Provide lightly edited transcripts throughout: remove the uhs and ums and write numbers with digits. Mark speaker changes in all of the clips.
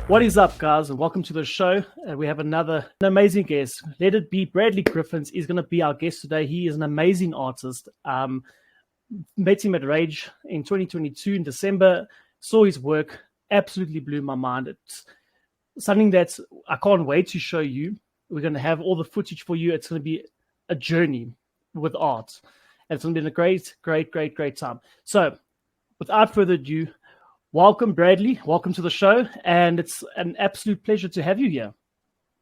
Speaker 1: What is up, guys, and welcome to the show. We have an amazing guest. Let it be Bradley Grifiths is going to be our guest today. He is an amazing artist. Met him at Rage in 2022 in December. Saw his work, absolutely blew my mind. It's something that I can't wait to show you. We're going to have all the footage for you. It's going to be a journey with art. And it's going to be a great time. So, without further ado, welcome, Bradley. Welcome to the show. And it's an absolute pleasure to have you here.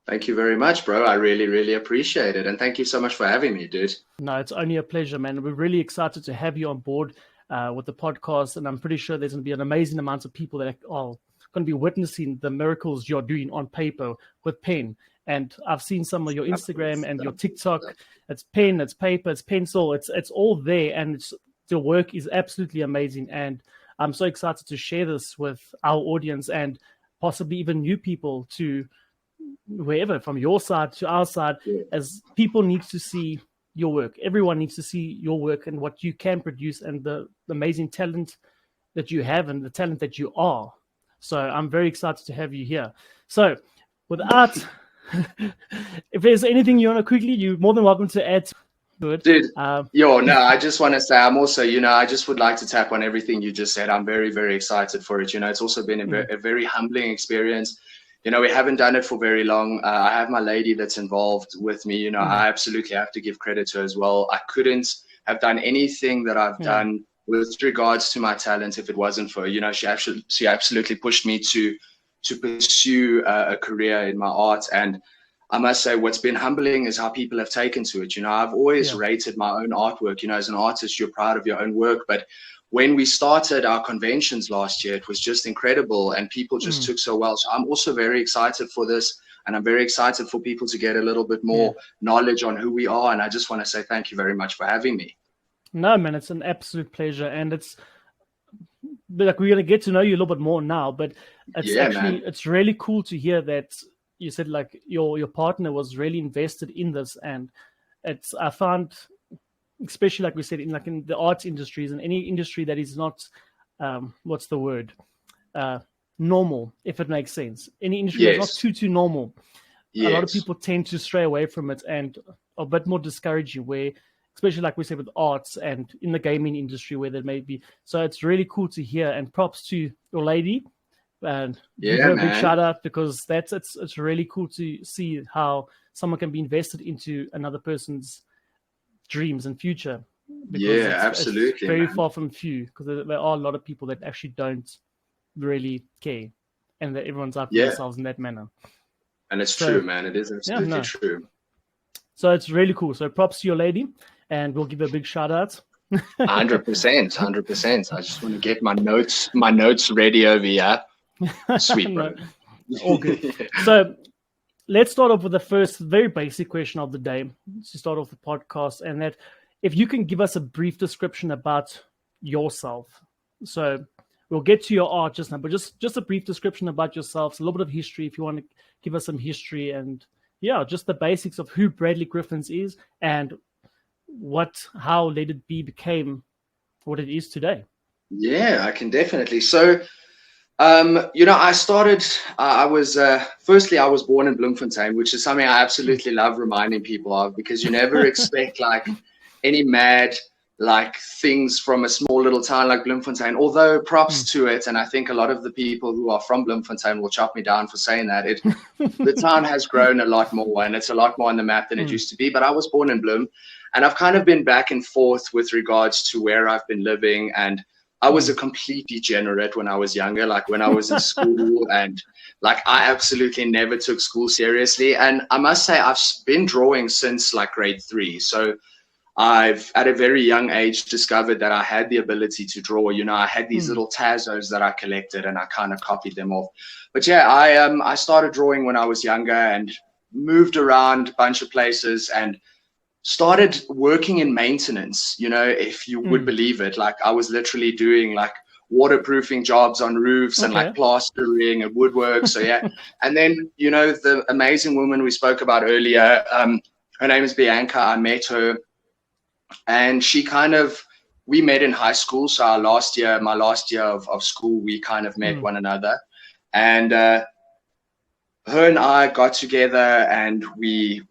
Speaker 2: Thank you very much, bro. I really appreciate it. And thank you so much for having me, dude.
Speaker 1: No, it's only a pleasure, man. We're really excited to have you on board with the podcast. And I'm pretty sure there's going to be an amazing amount of people that are going to be witnessing the miracles you're doing on paper with pen. And I've seen some of your Instagram and your TikTok. It's pen, it's paper, it's pencil. It's all there. And the work is absolutely amazing. And I'm so excited to share this with our audience and possibly even new people to wherever, from your side to our side, as people need to see your work. Everyone needs to see your work and what you can produce and the amazing talent that you have and the talent that you are. So I'm very excited to have you here. So without, if there's anything you want to quickly, you're more than welcome to add.
Speaker 2: Dude, I just want to say I'm also, I just would like to tap on everything you just said. I'm very excited for it. It's also been a very humbling experience. We haven't done it for very long. I have my lady that's involved with me. I absolutely have to give credit to her as well. I couldn't have done anything that I've done with regards to my talent if it wasn't for her. She absolutely pushed me to pursue a career in my art. And I must say, what's been humbling is how people have taken to it. I've always rated my own artwork. As an artist, you're proud of your own work. But when we started our conventions last year, it was just incredible. And people just took so well. So I'm also very excited for this. And I'm very excited for people to get a little bit more knowledge on who we are. And I just want to say thank you very much for having me.
Speaker 1: No, man, it's an absolute pleasure. And it's like we're going to get to know you a little bit more now. But it's really cool to hear that you said like your partner was really invested in this, and I found, especially like we said, in the arts industries and any industry that is not normal, if it makes sense. Any industry that's not too normal. A lot of people tend to stray away from it and are a bit more discouraging, where especially like we said with arts and in the gaming industry where there may be. So it's really cool to hear, and props to your lady. And give her a big shout out, because it's really cool to see how someone can be invested into another person's dreams and future.
Speaker 2: Absolutely.
Speaker 1: It's very far from few, because there are a lot of people that actually don't really care, and that everyone's out for themselves in that manner.
Speaker 2: And it's true, man. It is absolutely true.
Speaker 1: So it's really cool. So props to your lady, and we'll give her a big shout out.
Speaker 2: 100%. I just want to get my notes ready over here. Sweet, bro.
Speaker 1: All good. So let's start off with the first very basic question of the day to start off the podcast, and that if you can give us a brief description about yourself. So we'll get to your art just now, but just a brief description about yourself, a little bit of history if you want to give us some history, and just the basics of who Bradley Grifiths is and how Let It Be became what it is today.
Speaker 2: Yeah, I can definitely. So I started, I was born in Bloemfontein, which is something I absolutely love reminding people of, because you never expect like any mad like things from a small little town like Bloemfontein, although props to it. And I think a lot of the people who are from Bloemfontein will chop me down for saying that. The town has grown a lot more, and it's a lot more on the map than it used to be. But I was born in Bloem, and I've kind of been back and forth with regards to where I've been living. And I was a complete degenerate when I was younger, like when I was in school, and like I absolutely never took school seriously. And I must say I've been drawing since like grade 3. So I've at a very young age discovered that I had the ability to draw. I had these little Tazos that I collected, and I kind of copied them off. But I started drawing when I was younger and moved around a bunch of places and started working in maintenance, if you would believe it. Like I was literally doing like waterproofing jobs on roofs and like plastering and woodwork. So and then, the amazing woman we spoke about earlier, her name is Bianca. I met her, and we met in high school. So my last year of school, we kind of met one another. And her and I got together and we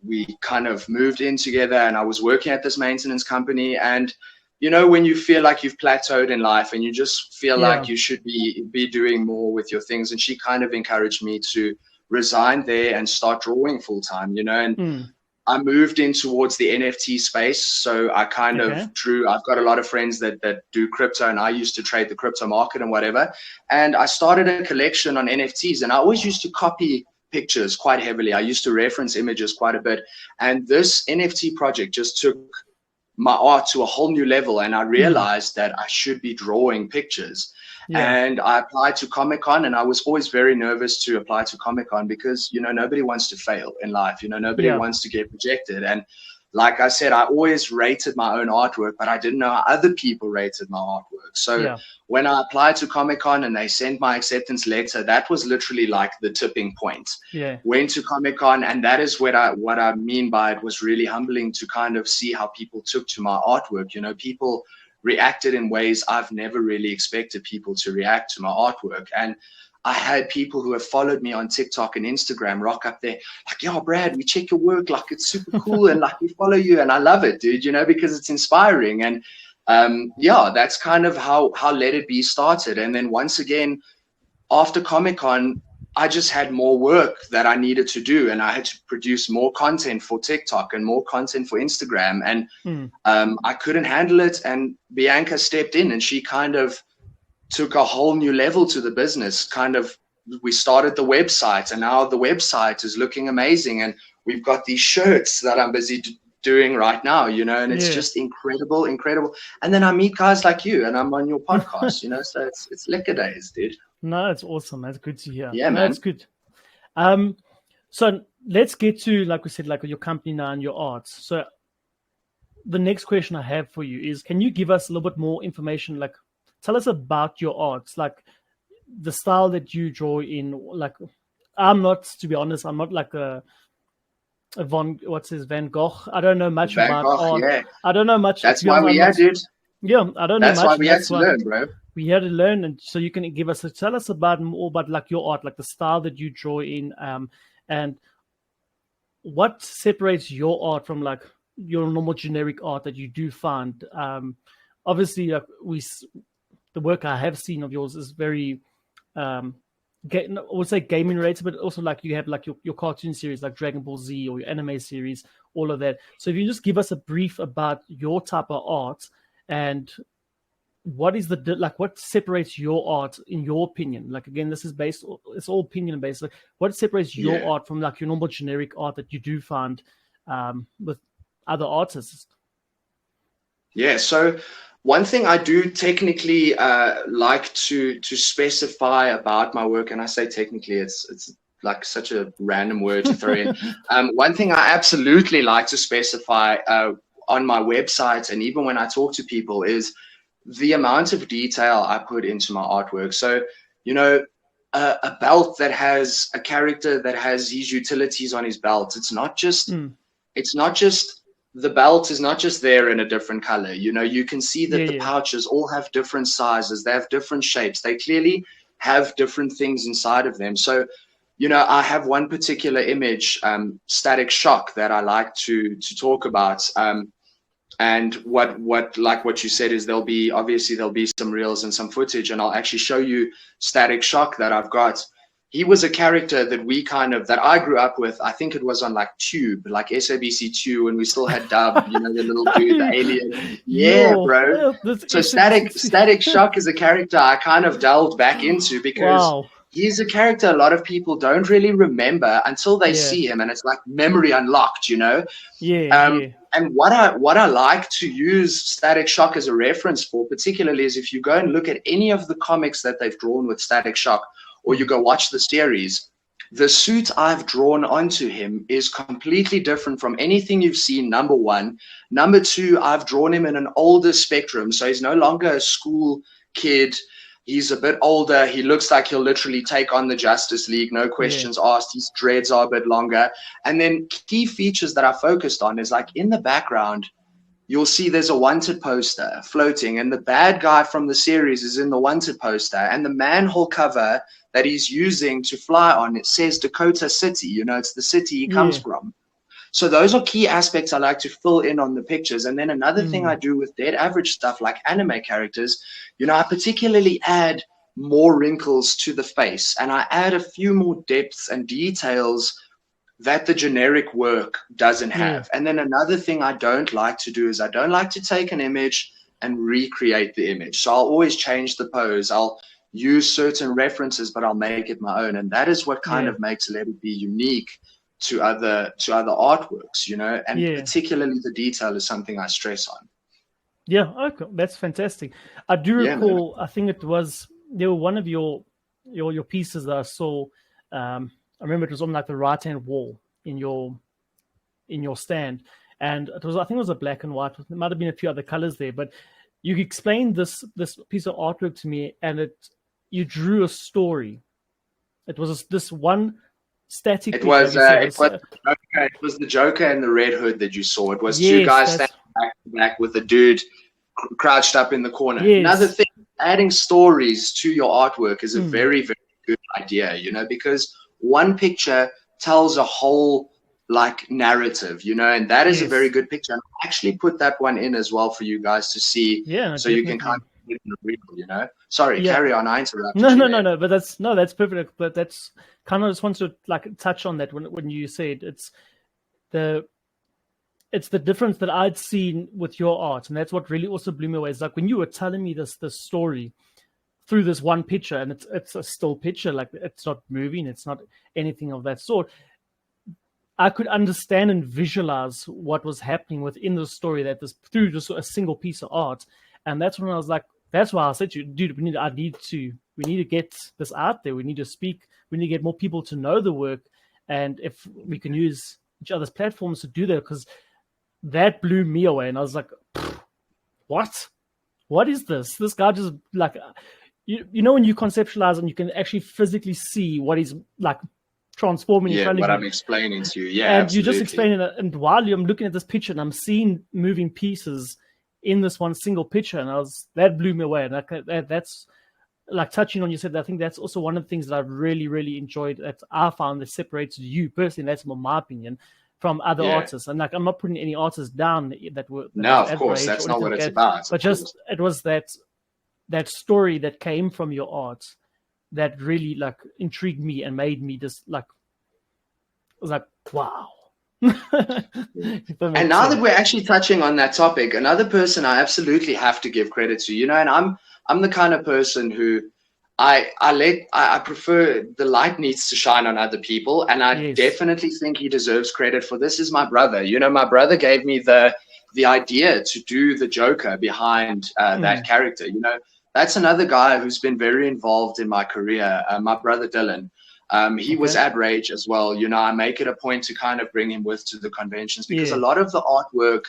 Speaker 2: kind of moved in together, and I was working at this maintenance company. And when you feel like you've plateaued in life and you just feel like you should be doing more with your things, and she kind of encouraged me to resign there and start drawing full time, and I moved in towards the NFT space. So I kind of drew. I've got a lot of friends that do crypto, and I used to trade the crypto market and whatever. And I started a collection on NFTs, and I always used to copy pictures quite heavily. I used to reference images quite a bit. And this NFT project just took my art to a whole new level. And I realized that I should be drawing pictures. And I applied to Comic-Con, and I was always very nervous to apply to Comic-Con because, nobody wants to fail in life. Nobody wants to get rejected. And like I said, I always rated my own artwork, but I didn't know how other people rated my artwork. So when I applied to Comic-Con and they sent my acceptance letter, that was literally like the tipping point. Went to Comic-Con, and that is what I mean by it was really humbling to kind of see how people took to my artwork. People reacted in ways I've never really expected people to react to my artwork. And I had people who have followed me on TikTok and Instagram rock up there like, yo, Brad, we check your work. Like, it's super cool. And like, we follow you. And I love it, dude, because it's inspiring. And that's kind of how Let It Be started. And then once again, after Comic-Con, I just had more work that I needed to do, and I had to produce more content for TikTok and more content for Instagram. And I couldn't handle it. And Bianca stepped in, and she kind of took a whole new level to the business. We started the website, and now the website is looking amazing. And we've got these shirts that I'm busy doing right now, and it's just incredible. And then I meet guys like you, and I'm on your podcast, so it's liquor days, dude.
Speaker 1: No, it's awesome. That's good to hear.
Speaker 2: Yeah, man.
Speaker 1: That's good. So let's get to, like we said, like your company now and your arts. So the next question I have for you is, can you give us a little bit more information? Like, tell us about your arts, like the style that you draw in. Like, to be honest, I'm not like a Van Gogh. I don't know much about art. Yeah. I don't know much.
Speaker 2: That's why we are, dude.
Speaker 1: Yeah, I don't know much.
Speaker 2: That's why we had to learn, bro.
Speaker 1: We had to learn, and so you can tell us more about like your art, like the style that you draw in, and what separates your art from like your normal generic art that you do find. Obviously, the work I have seen of yours is very, I would say gaming related, but also like you have like your cartoon series like Dragon Ball Z or your anime series, all of that. So if you just give us a brief about your type of art and what is what separates your art in your opinion? Like, again, it's all opinion based. Like, what separates your art from like your normal generic art that you do find with other artists?
Speaker 2: Yeah. So one thing I do technically like to specify about my work, and I say technically, it's like such a random word to throw in. One thing I absolutely like to specify on my website, and even when I talk to people, is the amount of detail I put into my artwork. So, a belt that has a character that has these utilities on his belt. It's not just the belt is not just there in a different color. You can see that the pouches all have different sizes. They have different shapes. They clearly have different things inside of them. So, I have one particular image, Static Shock, that I like to talk about. And what you said is there'll be some reels and some footage, and I'll actually show you Static Shock that I've got. He was a character that I grew up with. I think it was on like Tube, like SABC2, and we still had Dub, the little dude, the alien. Yeah, bro. So Static Shock is a character I kind of delved back into because he's a character a lot of people don't really remember until they see him, and it's like memory unlocked, And what I like to use Static Shock as a reference for, particularly, is if you go and look at any of the comics that they've drawn with Static Shock, or you go watch the series, the suit I've drawn onto him is completely different from anything you've seen, number one. Number two, I've drawn him in an older spectrum, so he's no longer a school kid. He's a bit older. He looks like he'll literally take on the Justice League, no questions asked. His dreads are a bit longer. And then key features that I focused on is like in the background, you'll see there's a wanted poster floating, and the bad guy from the series is in the wanted poster. And the manhole cover that he's using to fly on, it says Dakota City. You know, it's the city he comes from. So those are key aspects I like to fill in on the pictures. And then another thing I do with dead average stuff like anime characters, you know, I particularly add more wrinkles to the face, and I add a few more depths and details that the generic work doesn't have. And then another thing I don't like to do is I don't like to take an image and recreate the image. So I'll always change the pose. I'll use certain references, but I'll make it my own. And that is what kind of makes Let It Be unique to other artworks, you know, and particularly the detail is something I stress on.
Speaker 1: Yeah, okay, that's fantastic. I do recall, I think it was, there were one of your pieces that I saw, I remember it was on like the right-hand wall in your stand, and it was, I think it was a black and white. There might have been a few other colors there, but you explained this piece of artwork to me, and you drew a story. It was this one static.
Speaker 2: It was the Joker and the Red Hood that you saw. It was two guys standing back to back with a dude crouched up in the corner.
Speaker 1: Yes.
Speaker 2: Another thing, adding stories to your artwork is a very, very good idea, you know, because one picture tells a whole like narrative, you know, and that is a very good picture. And I actually put that one in as well for you guys to see, so you can kind of get in the real, you know. Sorry, carry on. I interrupted.
Speaker 1: No, but that's perfect. But that's kind of just want to like touch on that when you said it's the difference that I'd seen with your art, and that's what really also blew me away. Is like when you were telling me this story through this one picture, and it's a still picture, like it's not moving, it's not anything of that sort. I could understand and visualize what was happening within the story through just a single piece of art, and that's when I was like, that's why I said to you, dude, we need to get this out there. We need to speak. We need to get more people to know the work, and if we can use each other's platforms to do that, because that blew me away, and I was like, what is this? This guy just like, you know, when you conceptualize and you can actually physically see what he's like transforming in front of you.
Speaker 2: What I'm explaining to you,
Speaker 1: and
Speaker 2: absolutely.
Speaker 1: You're just explaining it, and while I'm looking at this picture and I'm seeing moving pieces in this one single picture, and that blew me away. And that's like touching on, you said, I think that's also one of the things that I've really, really enjoyed, that I found that separates you personally, that's my opinion, from other artists. And like, I'm not putting any artists down that were
Speaker 2: of course, that's not what it's about.
Speaker 1: But just it was that story that came from your art that really like intrigued me and made me just like, I was like, wow.
Speaker 2: And now that we're actually touching on that topic, another person I absolutely have to give credit to, you know, and I'm the kind of person who I prefer the light needs to shine on other people, and I definitely think he deserves credit for this. Is my brother. You know, my brother gave me the idea to do the Joker behind that character. You know, that's another guy who's been very involved in my career. My brother Dylan. He was at Rage as well. You know, I make it a point to kind of bring him to the conventions, because a lot of the artwork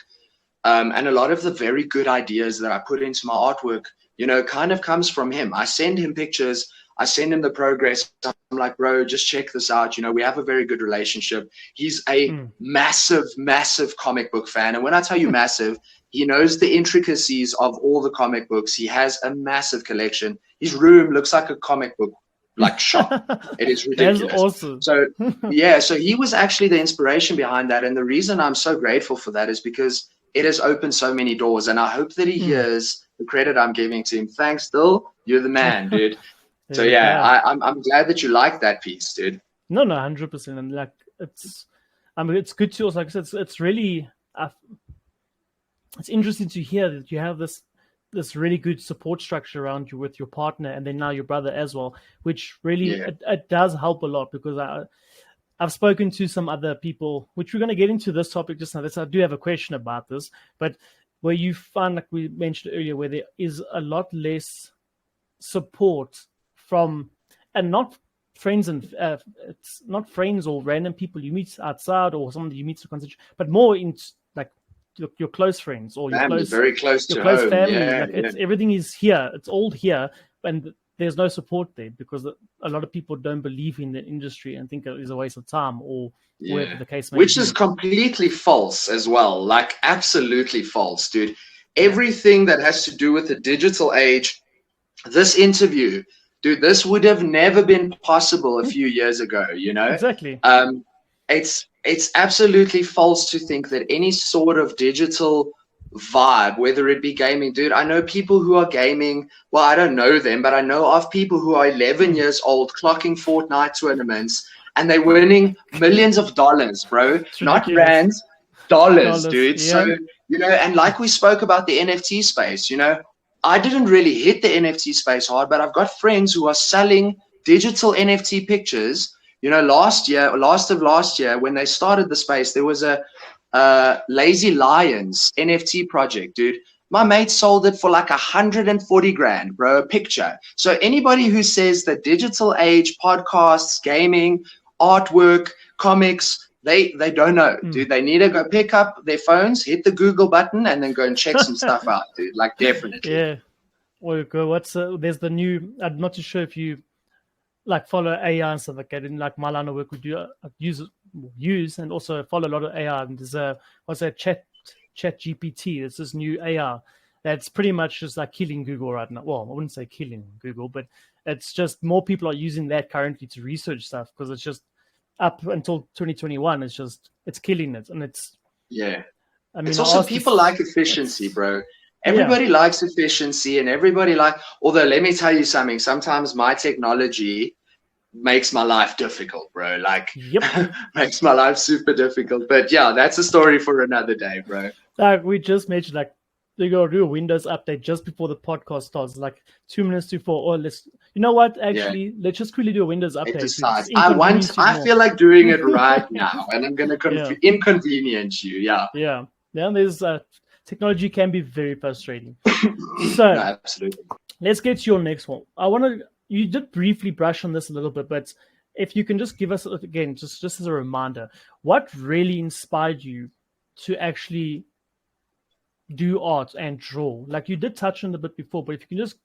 Speaker 2: and a lot of the very good ideas that I put into my artwork, you know, kind of comes from him. I send him pictures. I send him the progress. I'm like, bro, just check this out. You know, we have a very good relationship. He's a massive, massive comic book fan. And when I tell you massive, he knows the intricacies of all the comic books. He has a massive collection. His room looks like a comic book like shop. It is ridiculous.
Speaker 1: That's awesome.
Speaker 2: So so he was actually the inspiration behind that. And the reason I'm so grateful for that is because it has opened so many doors. And I hope that he hears the credit I'm giving to him. Thanks, Dill. You're the man, dude. So I'm glad that you like that piece, dude.
Speaker 1: No, 100%. And like, it's good to also, like I said, it's really it's interesting to hear that you have this really good support structure around you with your partner, and then now your brother as well, which really it does help a lot, because I've spoken to some other people, which we're going to get into this topic just now. I do have a question about this, but where you find, like we mentioned earlier, where there is a lot less support from, and not friends, and it's not friends or random people you meet outside or someone you meet to consider, but more in like your close friends or
Speaker 2: very close to
Speaker 1: close
Speaker 2: home.
Speaker 1: family. Everything is here. It's all here, and there's no support there, because a lot of people don't believe in the industry and think it is a waste of time, or whatever the case may be.
Speaker 2: Which is completely false as well. Like, absolutely false, dude. Everything that has to do with the digital age, this interview dude, this would have never been possible a few years ago, you know?
Speaker 1: Exactly.
Speaker 2: It's absolutely false to think that any sort of digital vibe, whether it be gaming, dude, I know people who are gaming. Well, I don't know them, but I know of people who are 11 years old clocking Fortnite tournaments, and they're winning millions of dollars, bro.
Speaker 1: It's
Speaker 2: Not
Speaker 1: ridiculous.
Speaker 2: rands, dollars, dude.
Speaker 1: Yeah.
Speaker 2: So, you know, and like we spoke about the NFT space, you know, I didn't really hit the NFT space hard, but I've got friends who are selling digital NFT pictures. You know, last year, when they started the space, there was a Lazy Lions NFT project, dude. My mate sold it for like 140 grand, bro, a picture. So anybody who says that digital age, podcasts, gaming, artwork, comics, they don't know, dude. They need to go pick up their phones, hit the Google button, and then go and check some stuff out, dude. Like, definitely.
Speaker 1: Yeah. Well, there's the new, I'm not too sure if you like follow AI and stuff like that. In like my line of work, we do use and also follow a lot of AI. And there's Chat GPT. It's this new AI that's pretty much just like killing Google right now. Well, I wouldn't say killing Google, but it's just more people are using that currently to research stuff because it's just up until 2021. It's killing it, and it's I mean,
Speaker 2: it's also people like efficiency, bro. Everybody likes efficiency, and although let me tell you something, sometimes my technology makes my life difficult, bro. Like, makes my life super difficult. But yeah, that's a story for another day, bro.
Speaker 1: Like we just mentioned, like they're gonna do a Windows update just before the podcast starts, like 2 minutes before. Or you know what? Actually, let's just quickly do a Windows update.
Speaker 2: I feel like doing it right now, and I'm gonna inconvenience you.
Speaker 1: Yeah. There's technology can be very frustrating. So
Speaker 2: absolutely.
Speaker 1: Let's get to your next one. You did briefly brush on this a little bit, but if you can just give us again, just as a reminder, what really inspired you to actually do art and draw? Like you did touch on it a bit before, but if you can just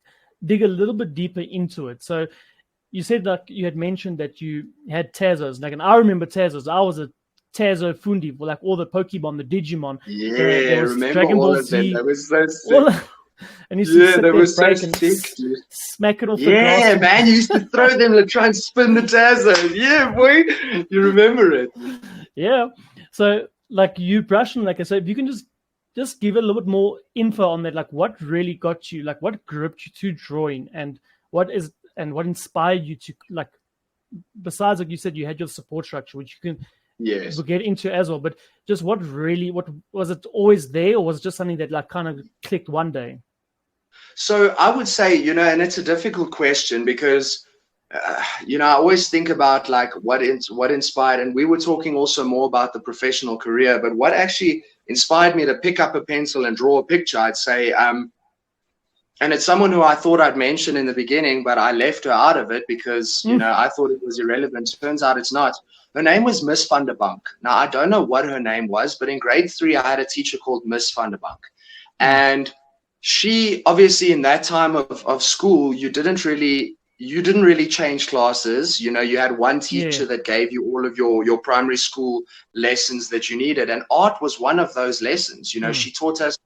Speaker 1: dig a little bit deeper into it. So you said that you had mentioned that you had Tazos, like, and I remember Tazos. I was a Tazo Fundi for like all the Pokemon, the Digimon.
Speaker 2: Yeah, remember Dragon
Speaker 1: Ball
Speaker 2: all of
Speaker 1: Z.
Speaker 2: them. That was so sick.
Speaker 1: And you used to
Speaker 2: that was so
Speaker 1: sick,
Speaker 2: dude.
Speaker 1: Smack it off the glass.
Speaker 2: Yeah, man, you used to throw them to try and spin the Tazo. Yeah, boy, you remember it.
Speaker 1: Yeah. So, like you brushed on, like I said, if you can just give a little bit more info on that, like what really got you, like what gripped you to drawing, and what inspired you to, like, besides, like you said, you had your support structure, which you can we'll get into as well, but just what was it always there, or was it just something that like kind of clicked one day?
Speaker 2: So I would say, you know, and it's a difficult question because, you know, I always think about like what inspired, and we were talking also more about the professional career, but what actually inspired me to pick up a pencil and draw a picture, I'd say, and it's someone who I thought I'd mention in the beginning, but I left her out of it because, you know, I thought it was irrelevant. Turns out it's not. Her name was Miss Van der Bank. Now, I don't know what her name was, but in grade 3, I had a teacher called Miss Van der Bank. And she, obviously, in that time of school, you didn't really change classes. You know, you had one teacher that gave you all of your primary school lessons that you needed. And art was one of those lessons. You know, she taught us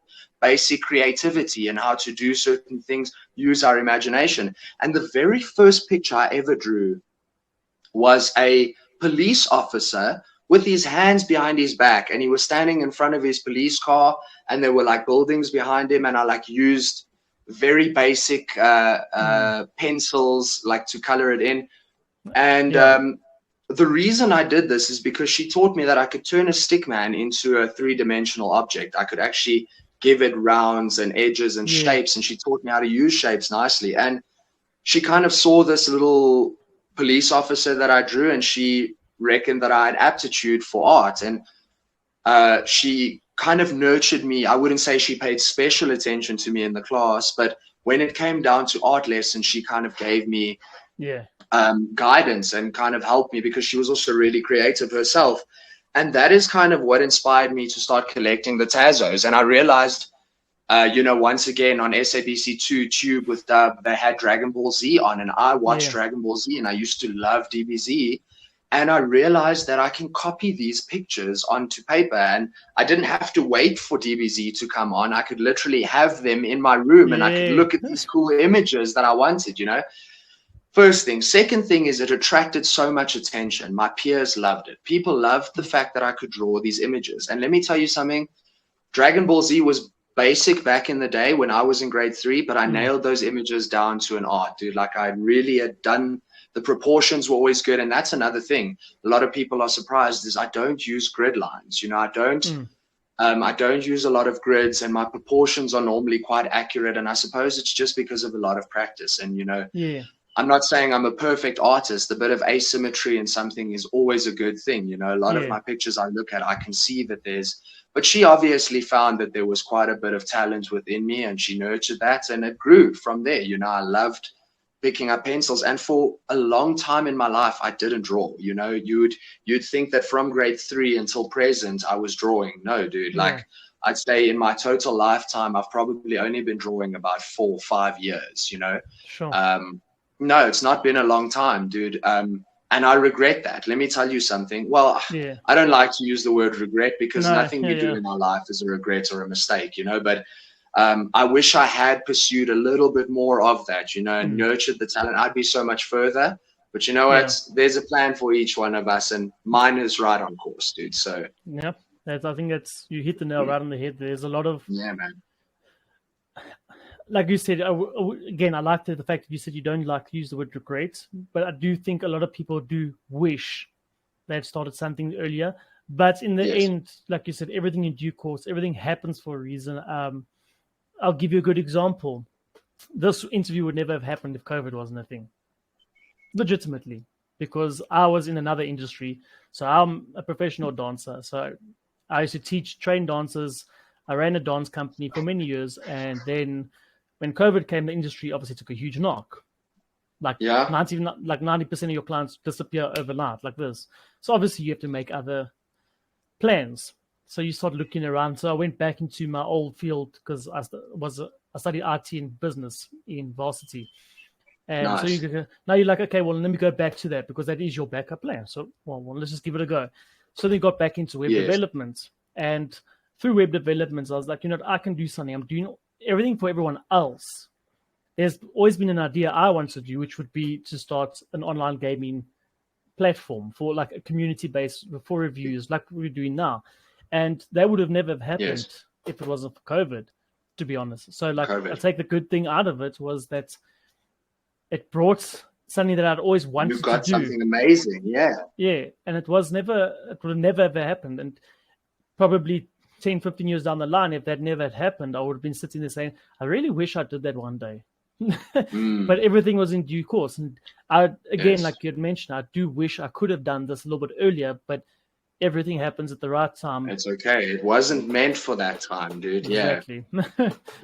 Speaker 2: basic creativity and how to do certain things, use our imagination. And the very first picture I ever drew was a police officer with his hands behind his back, and he was standing in front of his police car, and there were like buildings behind him, and I like used very basic pencils like to color it in. And the reason I did this is because she taught me that I could turn a stick man into a 3-dimensional object. I could actually give it rounds and edges and shapes, and she taught me how to use shapes nicely. And she kind of saw this little police officer that I drew, and she reckoned that I had aptitude for art, and she kind of nurtured me. I wouldn't say she paid special attention to me in the class, but when it came down to art lessons, she kind of gave me guidance and kind of helped me because she was also really creative herself. And that is kind of what inspired me to start collecting the Tazos. And I realized, you know, once again on SABC2 Tube with Dub, they had Dragon Ball Z on, and I watched Dragon Ball Z, and I used to love DBZ. And I realized that I can copy these pictures onto paper, and I didn't have to wait for DBZ to come on. I could literally have them in my room, and I could look at these cool images that I wanted, you know. First thing. Second thing is it attracted so much attention. My peers loved it. People loved the fact that I could draw these images. And let me tell you something, Dragon Ball Z was basic back in the day when I was in grade 3, but I nailed those images down to an art, dude. Like I really had done, the proportions were always good. And that's another thing. A lot of people are surprised is I don't use grid lines. You know, I don't use a lot of grids, and my proportions are normally quite accurate. And I suppose it's just because of a lot of practice. And, you know, I'm not saying I'm a perfect artist. A bit of asymmetry in something is always a good thing. You know, a lot of my pictures I look at, I can see that but she obviously found that there was quite a bit of talent within me, and she nurtured that, and it grew from there. You know, I loved picking up pencils, and for a long time in my life, I didn't draw. You know, you'd think that from grade 3 until present, I was drawing. No, dude, like I'd say in my total lifetime, I've probably only been drawing about 4 or 5 years, you know?
Speaker 1: Sure.
Speaker 2: No, it's not been a long time, dude. And I regret that. Let me tell you something. Well, I don't like to use the word regret because nothing we do in our life is a regret or a mistake, you know, but I wish I had pursued a little bit more of that, you know, and nurtured the talent. I'd be so much further. But you know what? There's a plan for each one of us, and mine is right on course, dude. So
Speaker 1: I think you hit the nail right on the head. There's a lot of
Speaker 2: man.
Speaker 1: Like you said, again, I like the fact that you said you don't like to use the word regret, but I do think a lot of people do wish they had started something earlier. But in the end, like you said, everything in due course, everything happens for a reason. I'll give you a good example. This interview would never have happened if COVID wasn't a thing. Legitimately, because I was in another industry. So I'm a professional dancer. So I used to train dancers. I ran a dance company for many years, and then when COVID came, the industry obviously took a huge knock. Like 90% of your clients disappear overnight, like this. So obviously you have to make other plans. So you start looking around. So I went back into my old field because I studied IT and business in varsity. And so now you're like, okay, well, let me go back to that because that is your backup plan. So, well, let's just give it a go. So then got back into web development. And through web development, I was like, you know, I can do something. I'm doing everything for everyone else. There's always been an idea I wanted to do, which would be to start an online gaming platform for like a community base for reviews like we're doing now. And that would have never happened if it wasn't for COVID, to be honest. So like I take the good thing out of it was that it brought something that I'd always wanted to do.
Speaker 2: You've got something amazing,
Speaker 1: Yeah, and it would have never ever happened. And probably 10, 15 years down the line, if that never had happened, I would have been sitting there saying, I really wish I did that one day. But everything was in due course. And like you had mentioned, I do wish I could have done this a little bit earlier, but everything happens at the right time.
Speaker 2: It's okay. It wasn't meant for that time, dude.
Speaker 1: Exactly.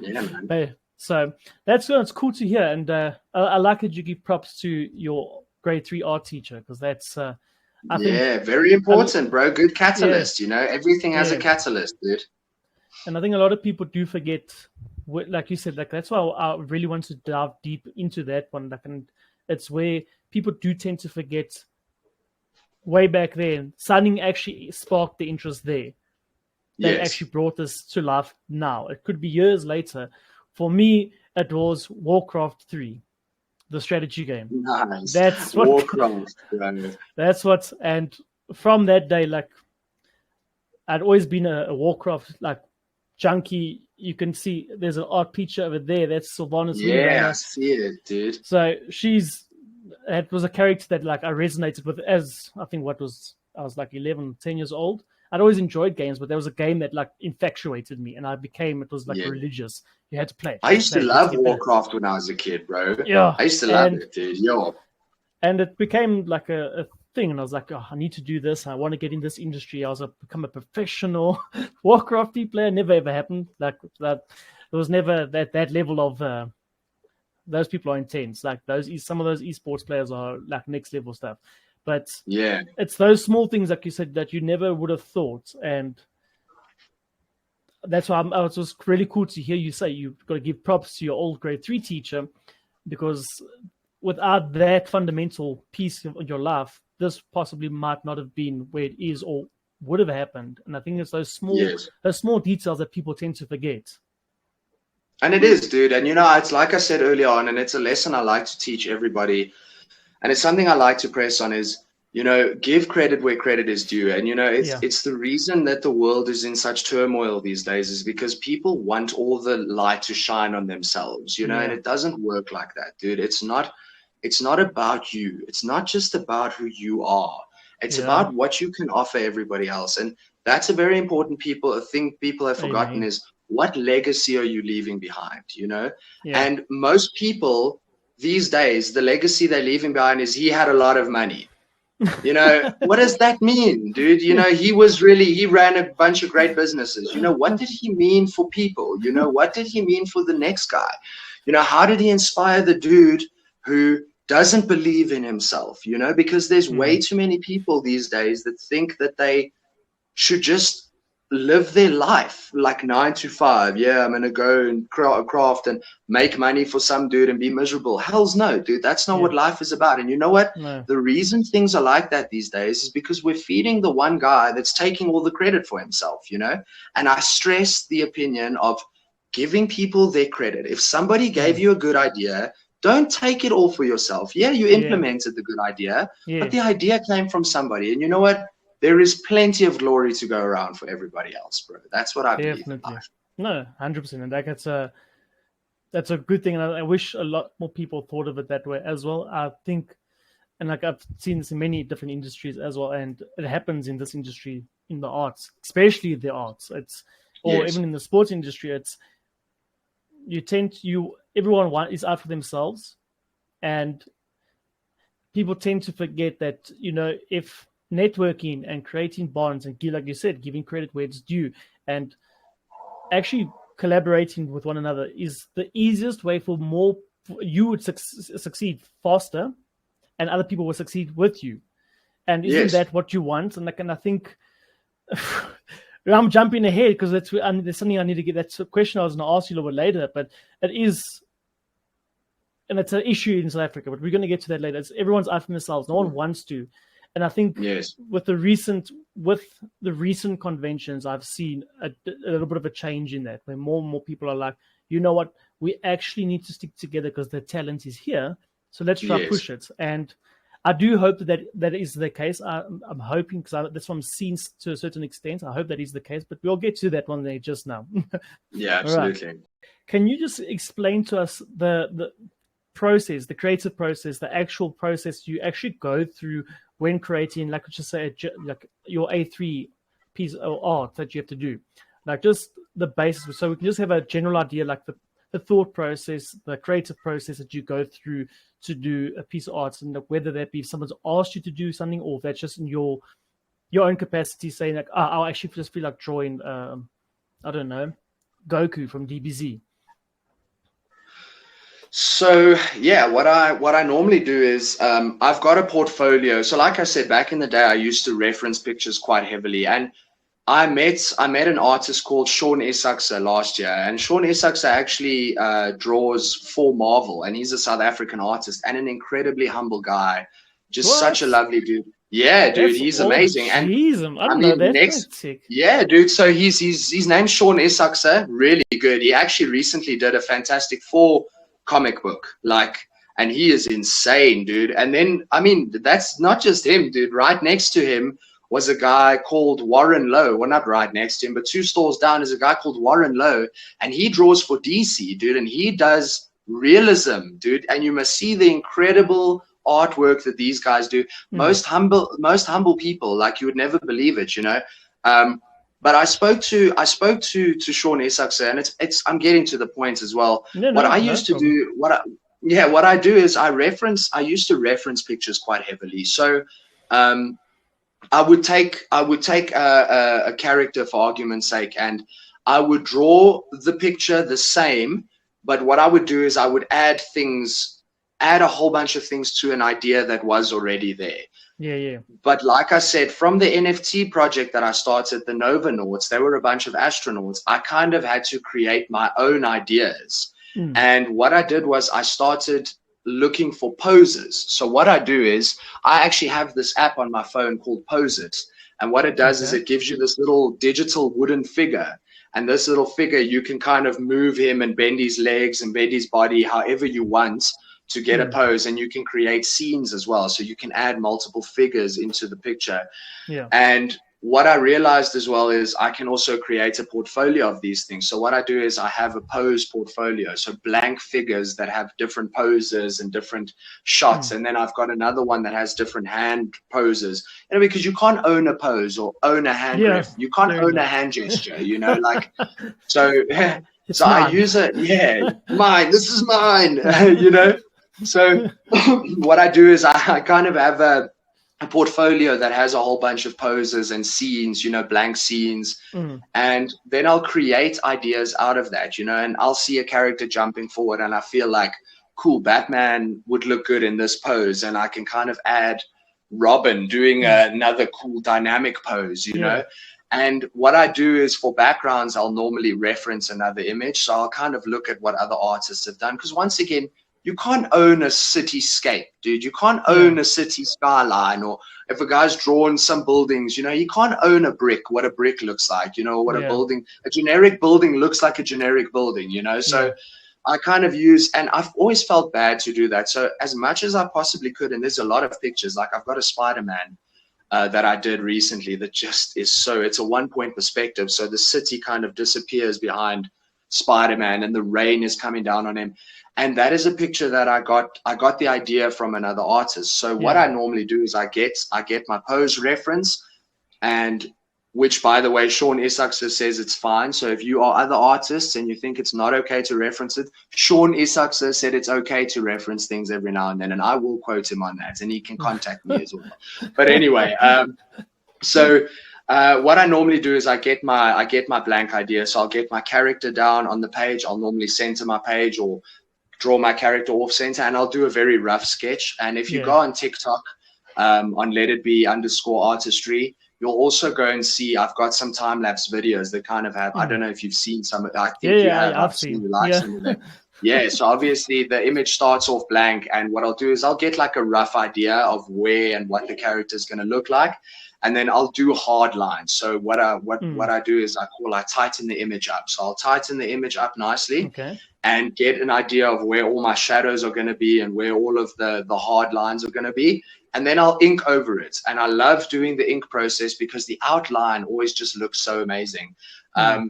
Speaker 2: Yeah, man.
Speaker 1: So that's cool to hear. And I like that you give props to your grade 3 art teacher because that's... I think,
Speaker 2: very important, bro. Good catalyst, you know. Everything has a catalyst, dude.
Speaker 1: And I think a lot of people do forget, like you said, like that's why I really want to dive deep into that one. Like, and it's where people do tend to forget. Way back then, something actually sparked the interest there. That actually brought this to life now. It could be years later. For me, it was Warcraft 3. The strategy game.
Speaker 2: Nice.
Speaker 1: That's what.
Speaker 2: Warcraft.
Speaker 1: That's what. And from that day, like, I'd always been a Warcraft like junkie. You can see there's an art picture over there. That's Sylvanas.
Speaker 2: I see it, dude.
Speaker 1: So it was a character that like I resonated with as I was like 11, 10 years old. I'd always enjoyed games, but there was a game that like infatuated me, and it was like religious. You had to play it.
Speaker 2: I used to love Warcraft when I was a kid, bro.
Speaker 1: Yeah.
Speaker 2: I used to love it, dude.
Speaker 1: And it became like a thing, and I was like, I need to do this. I want to get in this industry. I become a professional Warcraft player. Never ever happened. Like that. There was never that level of. Those people are intense. Like some of those esports players are like next level stuff. But it's those small things, like you said, that you never would have thought. And that's why it was really cool to hear you say you've got to give props to your old grade 3 teacher, because without that fundamental piece of your life, this possibly might not have been where it is or would have happened. And I think it's those small details that people tend to forget.
Speaker 2: And it is, dude. And, you know, it's like I said earlier on, and it's a lesson I like to teach everybody. And it's something I like to press on is, give credit where credit is due. And, it's the reason that the world is in such turmoil these days is because people want all the light to shine on themselves, and it doesn't work like that, dude. It's not about you. It's not just about who you are. It's about what you can offer everybody else. And that's a very important thing people have forgotten is, what legacy are you leaving behind, And most people these days, the legacy they're leaving behind is, he had a lot of money. What does that mean, dude? He ran a bunch of great businesses. What did he mean for people? What did he mean for the next guy? How did he inspire the dude who doesn't believe in himself? Because there's way too many people these days that think that they should just live their life like 9 to 5. Yeah, I'm going to go and craft and make money for some dude and be miserable. Hell's no, dude. That's not what life is about. And you know what?
Speaker 1: No.
Speaker 2: The reason things are like that these days is because we're feeding the one guy that's taking all the credit for himself, And I stress the opinion of giving people their credit. If somebody gave you a good idea, don't take it all for yourself. Yeah, you implemented the good idea, but the idea came from somebody. And you know what? There is plenty of glory to go around for everybody else, bro. That's what I believe in life.
Speaker 1: No, 100%. And that's a good thing. And I wish a lot more people thought of it that way as well. I think, and like I've seen this in many different industries as well, and it happens in this industry, in the arts, especially the arts. Even in the sports industry, everyone is out for themselves, and people tend to forget that, if networking and creating bonds and, like you said, giving credit where it's due and actually collaborating with one another is the easiest way for you would succeed faster and other people will succeed with you. And isn't that what you want? And I think I'm jumping ahead because there's something I need to get. That's a question I was going to ask you a little bit later, but it is, and it's an issue in South Africa, but we're going to get to that later. Everyone's out for themselves. No one wants to. And I think with the recent conventions, I've seen a little bit of a change in that, where more and more people are like, you know what, we actually need to stick together because the talent is here. So let's try to push it. And I do hope that is the case. I'm hoping, because that's what I'm seeing to a certain extent. I hope that is the case, but we'll get to that one day just now.
Speaker 2: Yeah, absolutely.
Speaker 1: Right. Can you just explain to us the process, the creative process, the actual process you actually go through when creating, like, let's just say, like your A3 piece of art that you have to do, like just the basis, so we can just have a general idea, like the thought process, the creative process that you go through to do a piece of art, and whether that be if someone's asked you to do something, or if that's just in your own capacity, saying like, I'll actually just feel like drawing, I don't know, Goku from DBZ.
Speaker 2: So what I normally do is I've got a portfolio. So like I said, back in the day, I used to reference pictures quite heavily, and I met an artist called Sean Esaksa last year, and Sean Esaksa actually draws for Marvel, and he's a South African artist and an incredibly humble guy, just such a lovely dude. Yeah, dude, he's amazing. And
Speaker 1: I mean,
Speaker 2: dude. So his name's Sean Esaksa, really good. He actually recently did a Fantastic Four comic book, and he is insane, dude. And then, I mean, that's not just him, dude. Right next to him was a guy called Warren Lowe. Well, not right next to him, but 2 stores down is a guy called Warren Lowe, and he draws for DC, dude, and he does realism, dude. And you must see the incredible artwork that these guys do. Most humble people, like, you would never believe it, But I spoke to Sean Esaksa, and it's I'm getting to the point as well. What I used to do is I used to reference pictures quite heavily. So I would take a character, for argument's sake, and I would draw the picture the same, but what I would do is I would add a whole bunch of things to an idea that was already there.
Speaker 1: Yeah.
Speaker 2: But like I said, from the NFT project that I started, the Novanauts, they were a bunch of astronauts. I kind of had to create my own ideas. And what I did was I started looking for poses. So what I do is I actually have this app on my phone called Pose It. And what it does is it gives you this little digital wooden figure. And this little figure, you can kind of move him and bend his legs and bend his body however you want to get a pose, and you can create scenes as well. So you can add multiple figures into the picture.
Speaker 1: Yeah.
Speaker 2: And what I realized as well is I can also create a portfolio of these things. So what I do is I have a pose portfolio, so blank figures that have different poses and different shots. And then I've got another one that has different hand poses. Because you can't own a pose or own a hand grip. You can't own a hand gesture, like, so, so I use it. Yeah, mine, this is mine, So what I do is I kind of have a portfolio that has a whole bunch of poses and scenes, blank scenes. And then I'll create ideas out of that, and I'll see a character jumping forward and I feel like, cool, Batman would look good in this pose. And I can kind of add Robin doing another cool dynamic pose, know. And what I do is for backgrounds, I'll normally reference another image. So I'll kind of look at what other artists have done. Because once again, you can't own a cityscape, dude. You can't own a city skyline, or if a guy's drawn some buildings, you can't own a brick, what a brick looks like, what a generic building looks like a generic building, So I kind of use, and I've always felt bad to do that. So as much as I possibly could, and there's a lot of pictures, like I've got a Spider-Man that I did recently that just is it's a 1-point perspective. So the city kind of disappears behind Spider-Man and the rain is coming down on him. And that is a picture that I got the idea from another artist. So what I normally do is I get my pose reference, and which, by the way, Sean Isakser says it's fine. So if you are other artists and you think it's not okay to reference it, Sean Isakser said it's okay to reference things every now and then, and I will quote him on that, and he can contact me as well. But anyway, so what I normally do is I get my blank idea. So I'll get my character down on the page. I'll normally center my page or draw my character off center, and I'll do a very rough sketch. And if you go on TikTok on @letitbe_artistry, you'll also go and see I've got some time-lapse videos that kind of have, I don't know if you've seen some, I think you have. I've seen you like some of them. So obviously the image starts off blank, and what I'll do is I'll get like a rough idea of where and what the character is going to look like, and then I'll do hard lines. So what I do is I tighten the image up. So I'll tighten the image up nicely and get an idea of where all my shadows are going to be and where all of the hard lines are going to be. And then I'll ink over it. And I love doing the ink process because the outline always just looks so amazing. I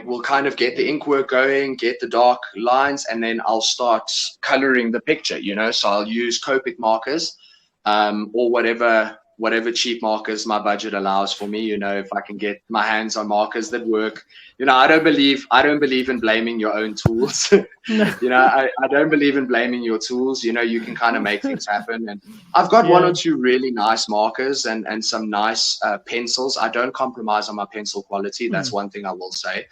Speaker 2: will kind of get the ink work going, get the dark lines, and then I'll start coloring the picture, So I'll use Copic markers or whatever cheap markers my budget allows for me, if I can get my hands on markers that work. I don't believe in blaming your own tools. I don't believe in blaming your tools. You can kind of make things happen. And I've got one or two really nice markers and some nice pencils. I don't compromise on my pencil quality. That's one thing I will say.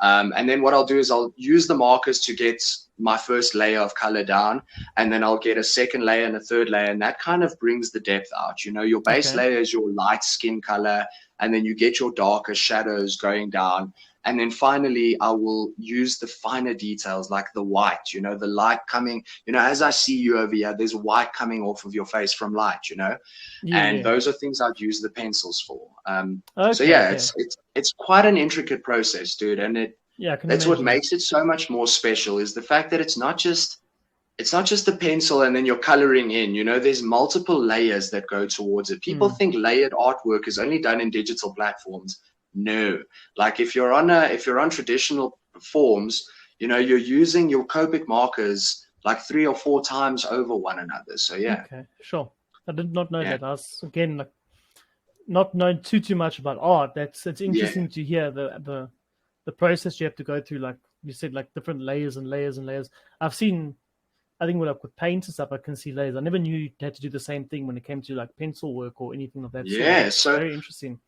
Speaker 2: And then what I'll do is I'll use the markers to get my first layer of color down, and then I'll get a second layer and a third layer, and that kind of brings the depth out. Your base layer is your light skin color, and then you get your darker shadows going down. And then finally, I will use the finer details like the white, the light coming, as I see you over here, there's white coming off of your face from light, and those are things I'd use the pencils for. It's quite an intricate process, dude. And that's what makes it so much more special, is the fact that it's not just a pencil and then you're coloring in, there's multiple layers that go towards it. People think layered artwork is only done in digital platforms. No, like if you're on traditional forms, you're using your Copic markers like 3 or 4 times over one another. So
Speaker 1: okay, sure. I did not know that. I was again not knowing too much about art. It's interesting to hear the process you have to go through, like you said, like different layers and layers and layers. I've seen, I think with paint and stuff, I can see layers. I never knew you had to do the same thing when it came to like pencil work or anything of that sort.
Speaker 2: Yeah, so
Speaker 1: very interesting.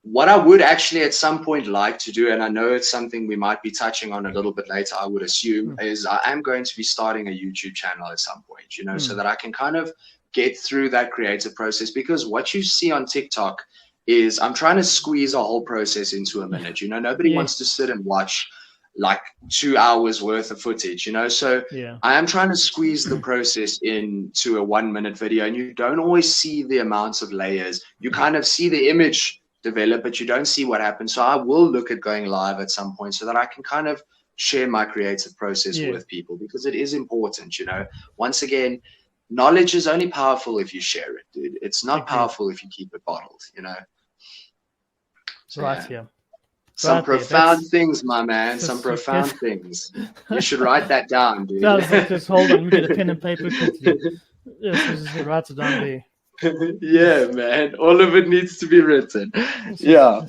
Speaker 2: What I would actually at some point like to do, and I know it's something we might be touching on a little bit later, I would assume, is I am going to be starting a YouTube channel at some point, so that I can kind of get through that creative process. Because what you see on TikTok is I'm trying to squeeze a whole process into a minute. Nobody wants to sit and watch like 2 hours worth of footage, so I am trying to squeeze the process into a 1-minute video, and you don't always see the amounts of layers. You kind of see the image develop, but you don't see what happens. So I will look at going live at some point so that I can kind of share my creative process
Speaker 1: Yeah.
Speaker 2: with people, because it is important. Once again, knowledge is only powerful if you share it, dude. It's not
Speaker 1: Agreed.
Speaker 2: powerful if you keep it bottled. So,
Speaker 1: Right
Speaker 2: yeah.
Speaker 1: here.
Speaker 2: Some
Speaker 1: Right there.
Speaker 2: profound things, my man. Some
Speaker 1: Just
Speaker 2: profound things. You should write that down, dude.
Speaker 1: just hold on. Let me get a pen and paper quickly. Yes, just write it down there.
Speaker 2: Yeah, man. All of it needs to be written. Yeah.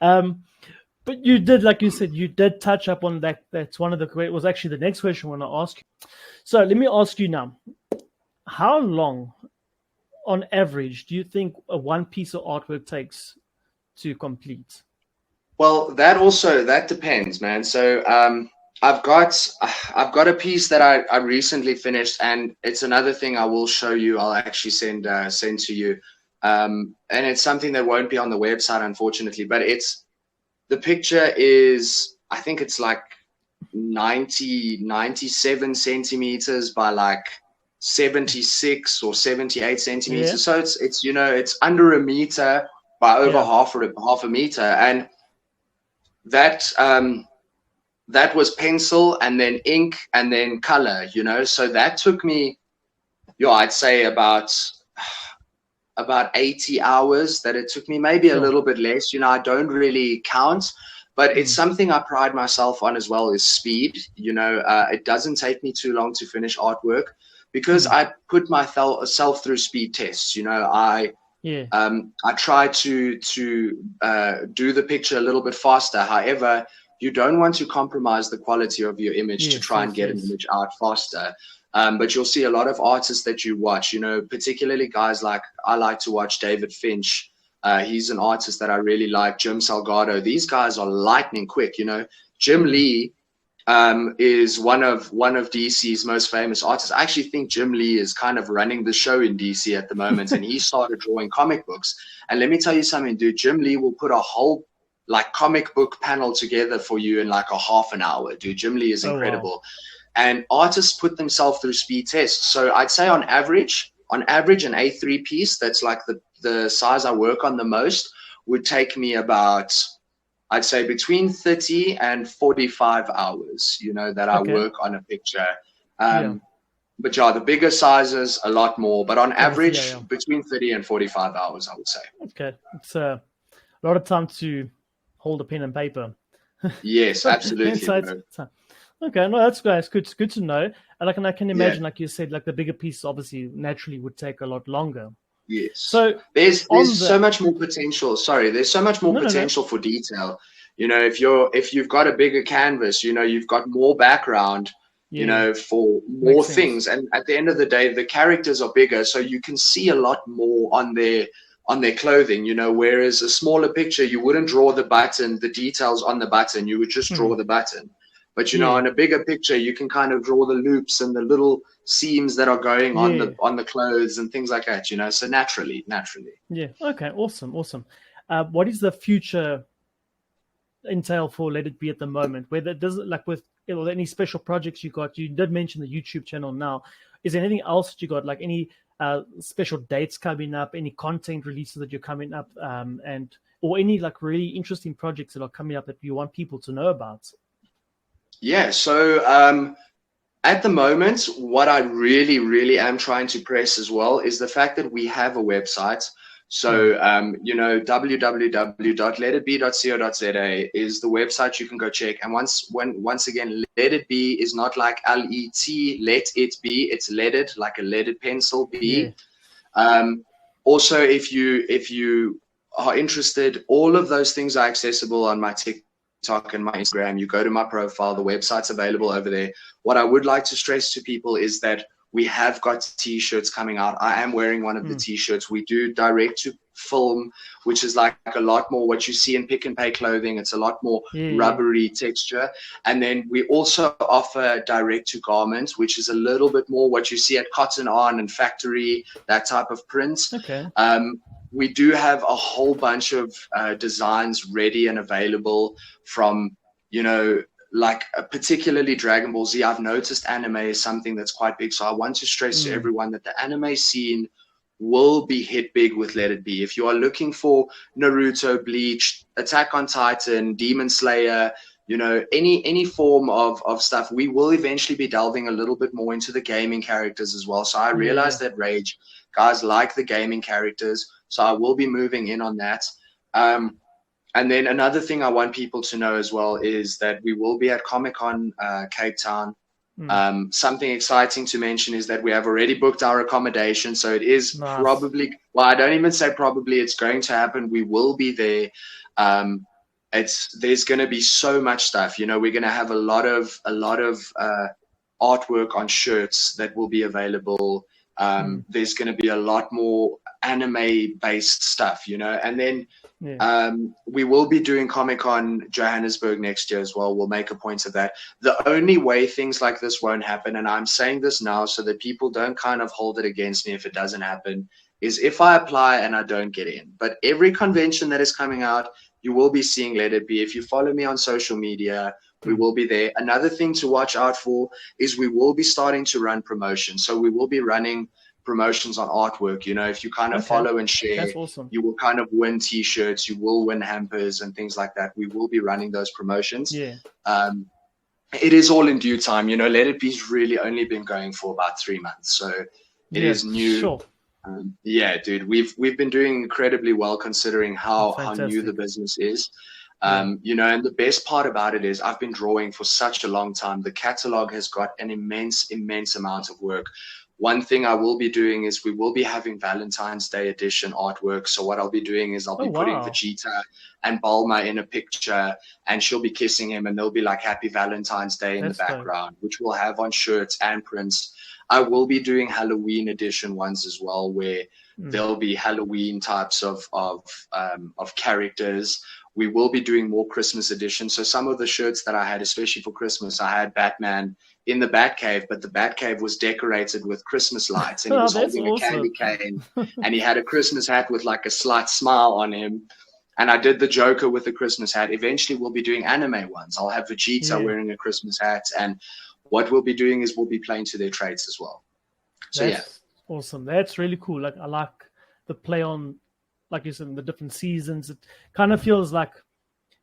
Speaker 1: But you did, like you said, you did touch up on that. That's one of the great. Was actually the next question I want to ask you. So let me ask you now: how long, on average, do you think one piece of artwork takes to complete?
Speaker 2: Well, that depends, man. So I've got a piece that I recently finished, and it's another thing I will show you. I'll actually send to you, and it's something that won't be on the website, unfortunately. But the picture is, I think it's like 97 centimeters by like 76 or 78 centimeters.
Speaker 1: Yeah.
Speaker 2: So it's under a meter by over half a meter, and that was pencil and then ink and then color, so that took me, I'd say about 80 hours that it took me, maybe a little bit less. I don't really count, but it's something I pride myself on as well, is speed. It doesn't take me too long to finish artwork, because I put myself through speed tests. I try to do the picture a little bit faster. However, you don't want to compromise the quality of your image to try and get an image out faster. But you'll see a lot of artists that you watch, particularly guys like, I like to watch David Finch. He's an artist that I really like. Jim Salgado. These guys are lightning quick. Jim Lee is one of DC's most famous artists. I actually think Jim Lee is kind of running the show in DC at the moment, and he started drawing comic books. And let me tell you something, dude. Jim Lee will put a whole comic book panel together for you in like a half an hour, dude. Jim Lee is incredible. Wow. And artists put themselves through speed tests. So I'd say on average, an A3 piece, that's like the size I work on the most, would take me about, I'd say, between 30 and 45 hours, that I work on a picture. But the bigger sizes, a lot more. But on average, between 30 and 45 hours, I would say.
Speaker 1: Okay. It's a lot of time to hold a pen and paper.
Speaker 2: Yes, absolutely.
Speaker 1: Okay, no, that's great. It's good to know. And I can imagine, like you said, like the bigger pieces obviously naturally would take a lot longer.
Speaker 2: Yes. So there's so much more potential. Sorry, there's so much more potential for detail. If you've got a bigger canvas, you've got more background, for more things. And at the end of the day, the characters are bigger, so you can see a lot more on their clothing, whereas a smaller picture, you wouldn't draw the button, the details on the button, you would just draw the button. But on a bigger picture, you can kind of draw the loops and the little seams that are going on the clothes and things like that, so naturally.
Speaker 1: Yeah. Okay. Awesome. What is the future entail for Let It Be at the moment? Whether does it, like with any special projects you got? You did mention the YouTube channel now. Is there anything else that you got, like any special dates coming up, any content releases that you're coming up, or any like really interesting projects that are coming up that you want people to know about?
Speaker 2: Yeah, so at the moment, what I really, really am trying to press as well is the fact that we have a website. So, www.letitbe.co.za is the website you can go check. And once again, Let It Be is not like L-E-T, let it be. It's leaded, like a leaded pencil B. Yeah. Also, if you are interested, all of those things are accessible on my TikTok and my Instagram. You go to my profile, the website's available over there. What I would like to stress to people is that we have got t-shirts coming out. I am wearing one of the t-shirts. We do direct to film, which is like a lot more what you see in Pick and Pay clothing. It's a lot more rubbery texture. And then we also offer direct to garments, which is a little bit more what you see at Cotton On and Factory, that type of prints.
Speaker 1: Okay.
Speaker 2: We do have a whole bunch of designs ready and available from, like particularly Dragon Ball Z. I've noticed anime is something that's quite big. So I want to stress to everyone that the anime scene will be hit big with Let It Be. If you are looking for Naruto, Bleach, Attack on Titan, Demon Slayer, any form of stuff. We will eventually be delving a little bit more into the gaming characters as well. So I realized that Rage guys like the gaming characters, so I will be moving in on that. And then another thing I want people to know as well is that we will be at Comic-Con Cape Town. Something exciting to mention is that we have already booked our accommodation, so it is probably, well, I don't even say probably, it's going to happen. We will be there. There's going to be so much stuff. We're going to have a lot of artwork on shirts that will be available. There's going to be a lot more anime based stuff, and then we will be doing Comic-Con Johannesburg next year as well. We'll make a point of that. The only way things like this won't happen, and I'm saying this now so that people don't kind of hold it against me if it doesn't happen, is if I apply and I don't get in. But every convention that is coming out, you will be seeing Let It Be. If you follow me on social media, we will be there. Another thing to watch out for is we will be starting to run promotions. So we will be running promotions on artwork. If you kind of follow and share,
Speaker 1: that's awesome.
Speaker 2: You will kind of win t-shirts, you will win hampers and things like that. We will be running those promotions. It is all in due time. Let It Be's really only been going for about 3 months, so it is new.
Speaker 1: Sure.
Speaker 2: Dude, we've been doing incredibly well considering how new the business is. And the best part about it is I've been drawing for such a long time. The catalog has got an immense amount of work. One thing I will be doing is we will be having Valentine's Day edition artwork. So what I'll be doing is I'll be putting Vegeta and Bulma in a picture, and she'll be kissing him, and there'll be like Happy Valentine's Day in the background, which we'll have on shirts and prints. I will be doing Halloween edition ones as well, where there'll be Halloween types of characters. We will be doing more Christmas editions. So some of the shirts that I had, especially for Christmas, I had Batman in the Batcave, but the Batcave was decorated with Christmas lights, and he was holding a candy cane, and he had a Christmas hat with like a slight smile on him. And I did the Joker with the Christmas hat. Eventually, we'll be doing anime ones. I'll have Vegeta wearing a Christmas hat, and what we'll be doing is we'll be playing to their traits as well. So
Speaker 1: that's awesome. That's really cool. Like, I like the play on, like you said, the different seasons. It kind of feels like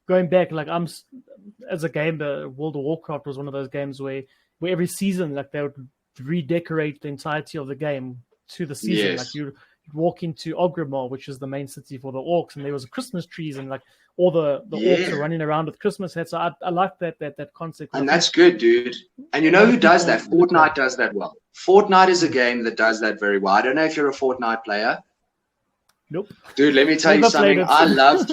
Speaker 1: going back. Like, I'm as a gamer, World of Warcraft was one of those games where every season, like, they would redecorate the entirety of the game to the season. Like, you walk into Ogrimmar, which is the main city for the orcs, and there was Christmas trees, and like all the orcs are running around with Christmas hats. So I like that concept.
Speaker 2: And that's good, dude. And you know who does that? Fortnite does that well. Fortnite is a game that does that very well. I don't know if you're a Fortnite player.
Speaker 1: Nope.
Speaker 2: Dude, let me tell you something. I loved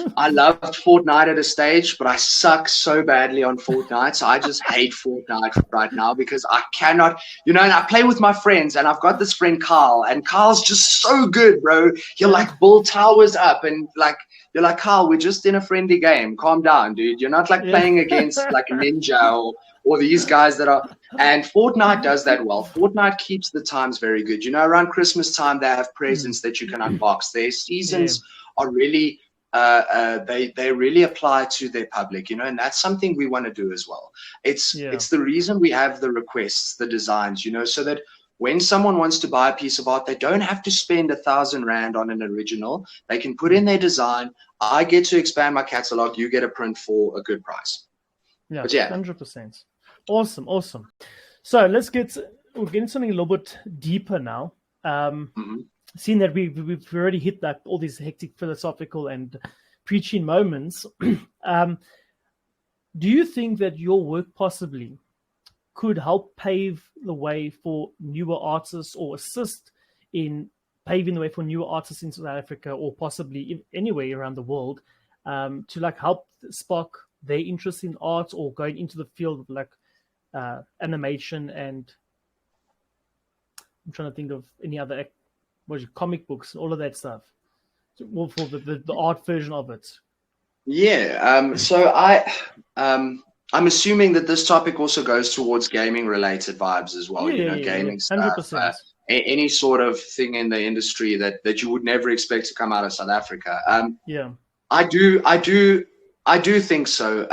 Speaker 2: Fortnite at a stage, but I suck so badly on Fortnite. So I just hate Fortnite right now because I cannot, and I play with my friends, and I've got this friend Carl, and Carl's just so good, bro. He'll like build towers up, and like, you're like, Carl, we're just in a friendly game. Calm down, dude. You're not like playing against like a ninja or these guys that are, and Fortnite does that well. Fortnite keeps the times very good. Around Christmas time, they have presents that you can unbox. Their seasons are really, they really apply to their public, and that's something we want to do as well. It's the reason we have the requests, the designs, so that when someone wants to buy a piece of art, they don't have to spend 1,000 Rand on an original. They can put in their design. I get to expand my catalog. You get a print for a good price.
Speaker 1: Yeah, 100%. Awesome. So we'll get into something a little bit deeper now. Seeing that we've already hit that all these hectic philosophical and preaching moments, do you think that your work possibly could help pave the way for newer artists, or assist in paving the way for newer artists in South Africa, or possibly anywhere around the world, to like help spark their interest in art or going into the field of like animation? And I'm trying to think of any other comic books, all of that stuff, more for the art version of it.
Speaker 2: So I'm assuming that this topic also goes towards gaming related vibes as well. Gaming stuff, 100%. Any sort of thing in the industry that you would never expect to come out of South Africa. I do think so.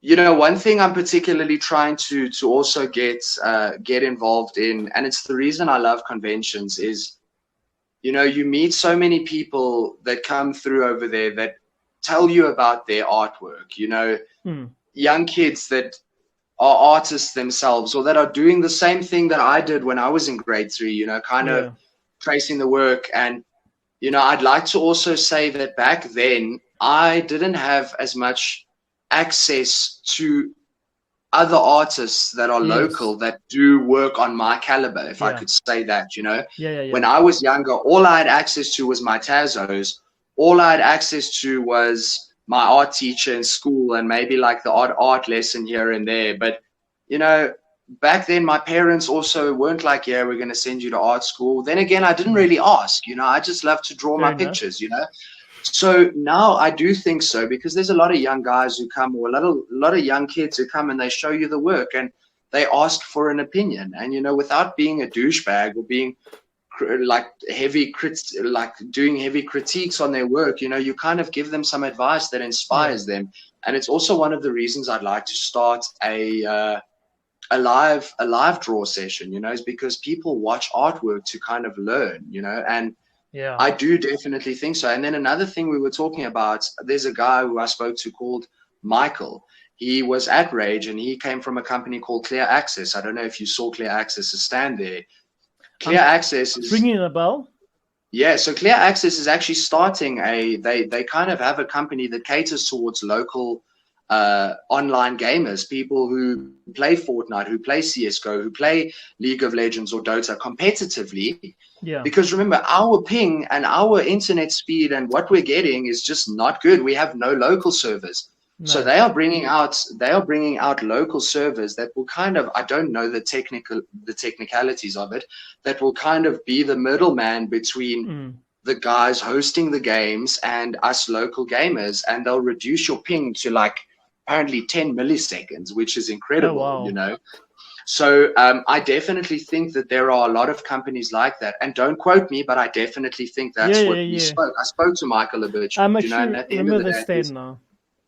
Speaker 2: One thing I'm particularly trying to also get involved in, and it's the reason I love conventions, is, you meet so many people that come through over there that tell you about their artwork, young kids that are artists themselves or that are doing the same thing that I did when I was in grade 3, kind of tracing the work. And, I'd like to also say that back then I didn't have as much access to other artists that are local that do work on my caliber, if I could say that, When I was younger, all I had access to was my Tazos. All I had access to was my art teacher in school and maybe like the odd art lesson here and there. But, back then my parents also weren't like, yeah, we're going to send you to art school. Then again, I didn't really ask, I just love to draw my pictures, So now I do think so, because there's a lot of young guys who come, or a lot of young kids who come and they show you the work and they ask for an opinion. And, without being a douchebag or being like doing heavy critiques on their work, you kind of give them some advice that inspires them. And it's also one of the reasons I'd like to start a live draw session, is because people watch artwork to kind of learn, and I do definitely think so. And then another thing we were talking about, there's a guy who I spoke to called Michael. He was at Rage and he came from a company called Clear Access. I don't know if you saw Clear Access's stand there. Clear Access is
Speaker 1: ringing a bell.
Speaker 2: Yeah, so Clear Access is actually starting they kind of have a company that caters towards local online gamers, people who play Fortnite, who play CSGO, who play League of Legends or Dota competitively. Yeah. Because remember, our ping and our internet speed and what we're getting is just not good. We have no local servers. No. So they are bringing out local servers that will kind of, I don't know the technicalities of it, that will kind of be the middleman between the guys hosting the games and us local gamers, and they'll reduce your ping to like apparently 10 milliseconds, which is incredible, So I definitely think that there are a lot of companies like that. And don't quote me, but I definitely think that's we spoke. I spoke to Michael a bit.
Speaker 1: I'm actually remember the stand now.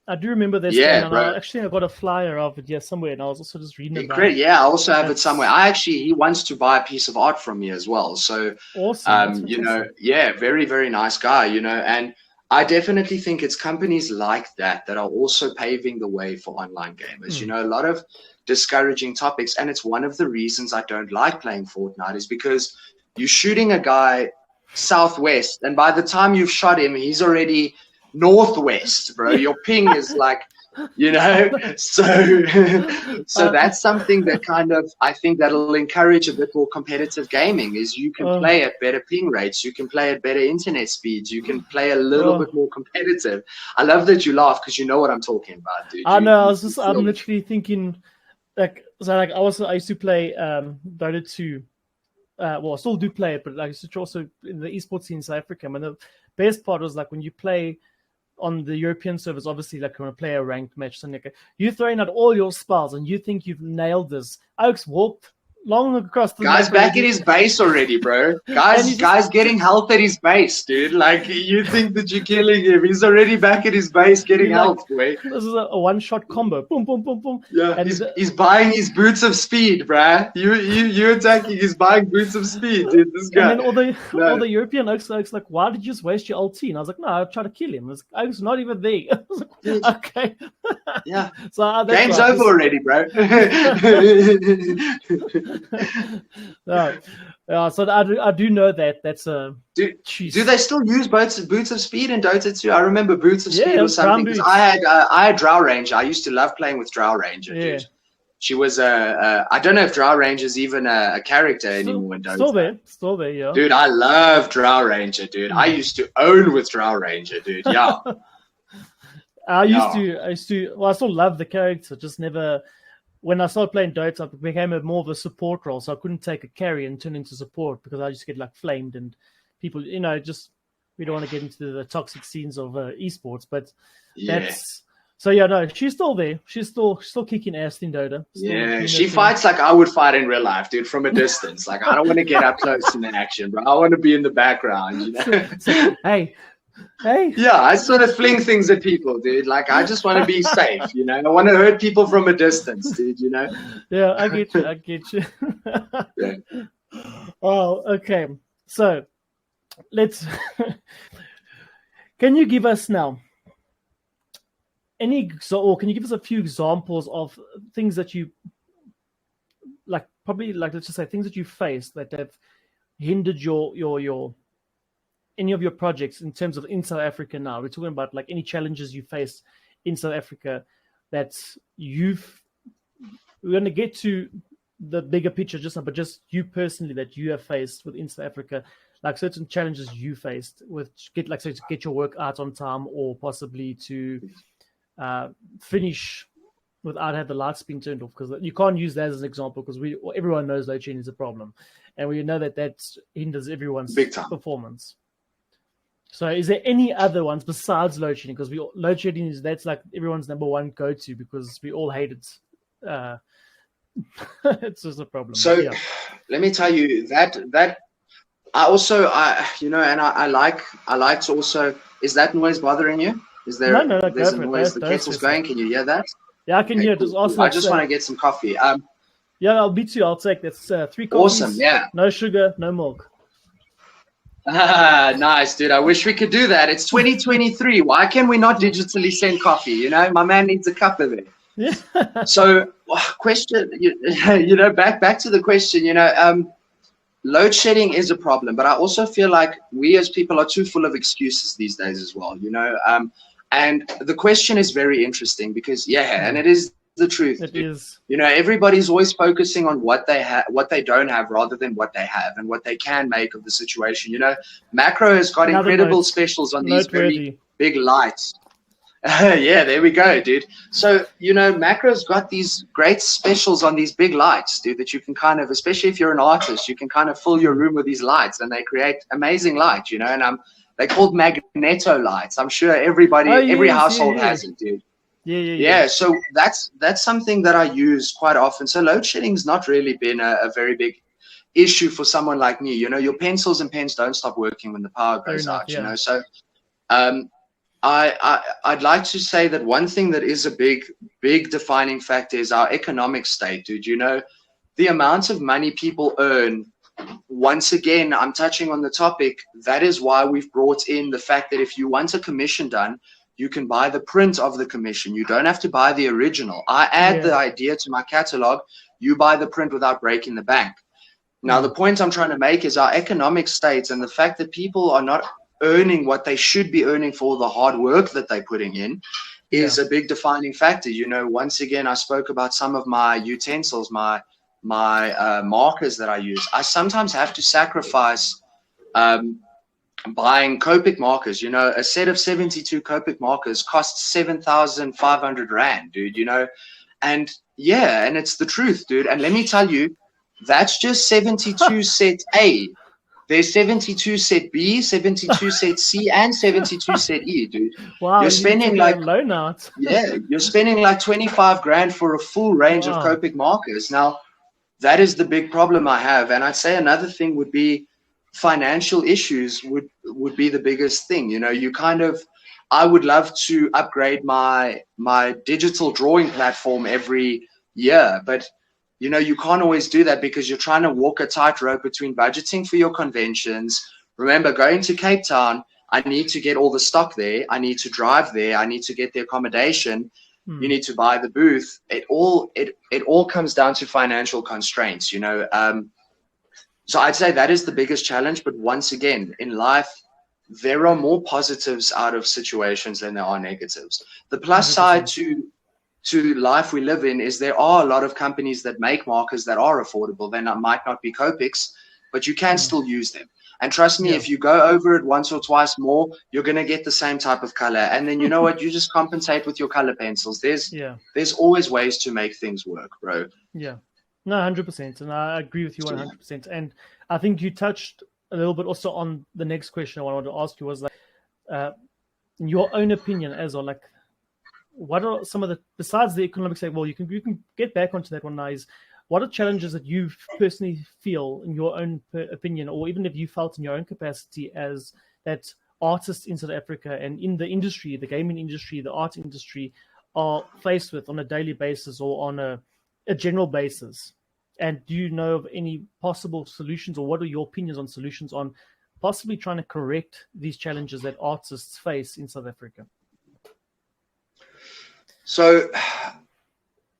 Speaker 1: I do remember this stand. And I got a flyer of it somewhere, and I was also just reading about it.
Speaker 2: Yeah, I also have it somewhere. He wants to buy a piece of art from me as well. So
Speaker 1: awesome.
Speaker 2: Very, very nice guy, and I definitely think it's companies like that that are also paving the way for online gamers. A lot of discouraging topics, and it's one of the reasons I don't like playing Fortnite, is because you're shooting a guy southwest, and by the time you've shot him, he's already northwest, bro. Your ping is like, so that's something that kind of, I think that'll encourage a bit more competitive gaming, is you can play at better ping rates, you can play at better internet speeds, you can play a little bit more competitive. I love that you laugh because you know what I'm talking about, dude.
Speaker 1: I know. I'm literally thinking, I used to play Dota 2. I still do play it, but I used to also in the esports scene in South Africa. And the best part was like when you play on the European servers, obviously, like when I play a ranked match, you're throwing out all your spells and you think you've nailed this. Oaks walked long across the
Speaker 2: guy's back at his base already, bro. Guys getting health at his base, dude. Like, you think that you're killing him. He's already back at his base getting health, boy.
Speaker 1: This is a one-shot combo. Boom, boom, boom, boom.
Speaker 2: Yeah, and he's buying his boots of speed, bruh. You attacking, he's buying boots of speed, dude. This guy.
Speaker 1: And then all the European Oaks like, why did you just waste your ulti? And I was like, no, I tried to kill him. Oaks not even there. I was like, okay.
Speaker 2: Yeah.
Speaker 1: So
Speaker 2: game's over already, bro.
Speaker 1: So I do know that's a.
Speaker 2: Do they still use boots of speed in Dota 2? I remember boots of speed or something. Because I had Drow Ranger. I used to love playing with Drow Ranger, dude. She was I don't know if Drow Ranger is even a character anymore in Dota.
Speaker 1: Still there, yeah.
Speaker 2: Dude, I love Drow Ranger, dude. I used to own with Drow Ranger, dude. Yeah.
Speaker 1: I used to. Well, I still love the character, just never. When I started playing Dota, it became more of a support role, so I couldn't take a carry and turn into support because I just get like flamed and people, just we don't want to get into the toxic scenes of esports. But that's she's still there. She's still kicking ass in Dota.
Speaker 2: She fights like I would fight in real life, dude, from a distance. Like I don't want to get up close in the action, bro. I want to be in the background.
Speaker 1: Hey.
Speaker 2: Yeah, I sort of fling things at people, dude. Like, I just want to be safe, I want to hurt people from a distance, dude,
Speaker 1: Yeah, I get you.
Speaker 2: Yeah.
Speaker 1: Oh, okay. So, let's... Can you give us now or can you give us a few examples of things that you like? Probably like, let's just say things that you faced that have hindered your any of your projects in terms of in South Africa. Now we're talking about like any challenges you faced in South Africa that we're going to get to the bigger picture just now, but just you personally that you have faced within South Africa, like certain challenges you faced with to get your work out on time, or possibly to finish without having the lights being turned off, because you can't use that as an example, because everyone knows load shedding is a problem, and we know that hinders everyone's performance. So is there any other ones besides load shedding? Because load shedding that's like everyone's number one go-to, because we all hate it. It's just a problem.
Speaker 2: So let me tell you that I like to also, is that noise bothering you? Is there
Speaker 1: no,
Speaker 2: there's a noise, the kettle's going, can you hear that?
Speaker 1: Yeah, I can hear it. Cool. Also,
Speaker 2: I just want to get some coffee.
Speaker 1: Yeah, I'll beat you. I'll take that's 3 coffees.
Speaker 2: Awesome, yeah.
Speaker 1: No sugar, no milk.
Speaker 2: Nice, dude. I wish we could do that. It's 2023. Why can we not digitally send coffee? You know, my man needs a cup of it.
Speaker 1: Yeah.
Speaker 2: So, question, back to the question, load shedding is a problem, but I also feel like we as people are too full of excuses these days as well, and the question is very interesting because, and it is the truth.
Speaker 1: It is.
Speaker 2: Everybody's always focusing on what they have, what they don't have, rather than what they have and what they can make of the situation. Macro has got incredible specials on these very big lights. Yeah, there we go, dude. So, Macro's got these great specials on these big lights, dude, that you can kind of, especially if you're an artist, you can kind of fill your room with these lights, and they create amazing light, and they're called magneto lights. I'm sure every household has it, dude. Yeah. So that's something that I use quite often. So load shedding's not really been a very big issue for someone like me. Your pencils and pens don't stop working when the power goes out. So I'd like to say that one thing that is a big defining factor is our economic state, dude. The amount of money people earn. Once again, I'm touching on the topic. That is why we've brought in the fact that if you want a commission done, you can buy the print of the commission. You don't have to buy the original. I add the idea to my catalog. You buy the print without breaking the bank. Now, the point I'm trying to make is our economic state and the fact that people are not earning what they should be earning for the hard work that they're putting in is a big defining factor. Once again, I spoke about some of my utensils, my markers that I use. I sometimes have to sacrifice buying Copic markers. A set of 72 Copic markers costs 7,500 Rand, dude, and it's the truth, dude. And let me tell you, that's just 72 set A. There's 72 set B, 72 set C, and 72 set E, dude.
Speaker 1: Wow,
Speaker 2: you're spending like
Speaker 1: loan out.
Speaker 2: you're spending like 25 grand for a full range of Copic markers. Now, that is the big problem I have. And I'd say another thing would be financial issues would be the biggest thing. I would love to upgrade my digital drawing platform every year, but you can't always do that because you're trying to walk a tightrope between budgeting for your conventions. Remember, going to Cape Town, I need to get all the stock there. I need to drive there. I need to get the accommodation. You need to buy the booth. It all comes down to financial constraints, So I'd say that is the biggest challenge. But once again, in life, there are more positives out of situations than there are negatives. The plus 100%. Side to life we live in is there are a lot of companies that make markers that are affordable. They might not be Copics, but you can still use them. And trust me, if you go over it once or twice more, you're going to get the same type of color. And then you know what? You just compensate with your color pencils. There's always ways to make things work, bro.
Speaker 1: Yeah. No, 100%. And I agree with you 100%. And I think you touched a little bit also on the next question I wanted to ask you was like, in your own opinion as well, like, what are some of the, besides the economic side, well, you can get back onto that one now, is what are challenges that you personally feel in your own opinion, or even if you felt in your own capacity as that artist in South Africa and in the industry, the gaming industry, the art industry, are faced with on a daily basis or on a general basis? And do you know of any possible solutions, or what are your opinions on solutions on possibly trying to correct these challenges that artists face in South Africa?
Speaker 2: So,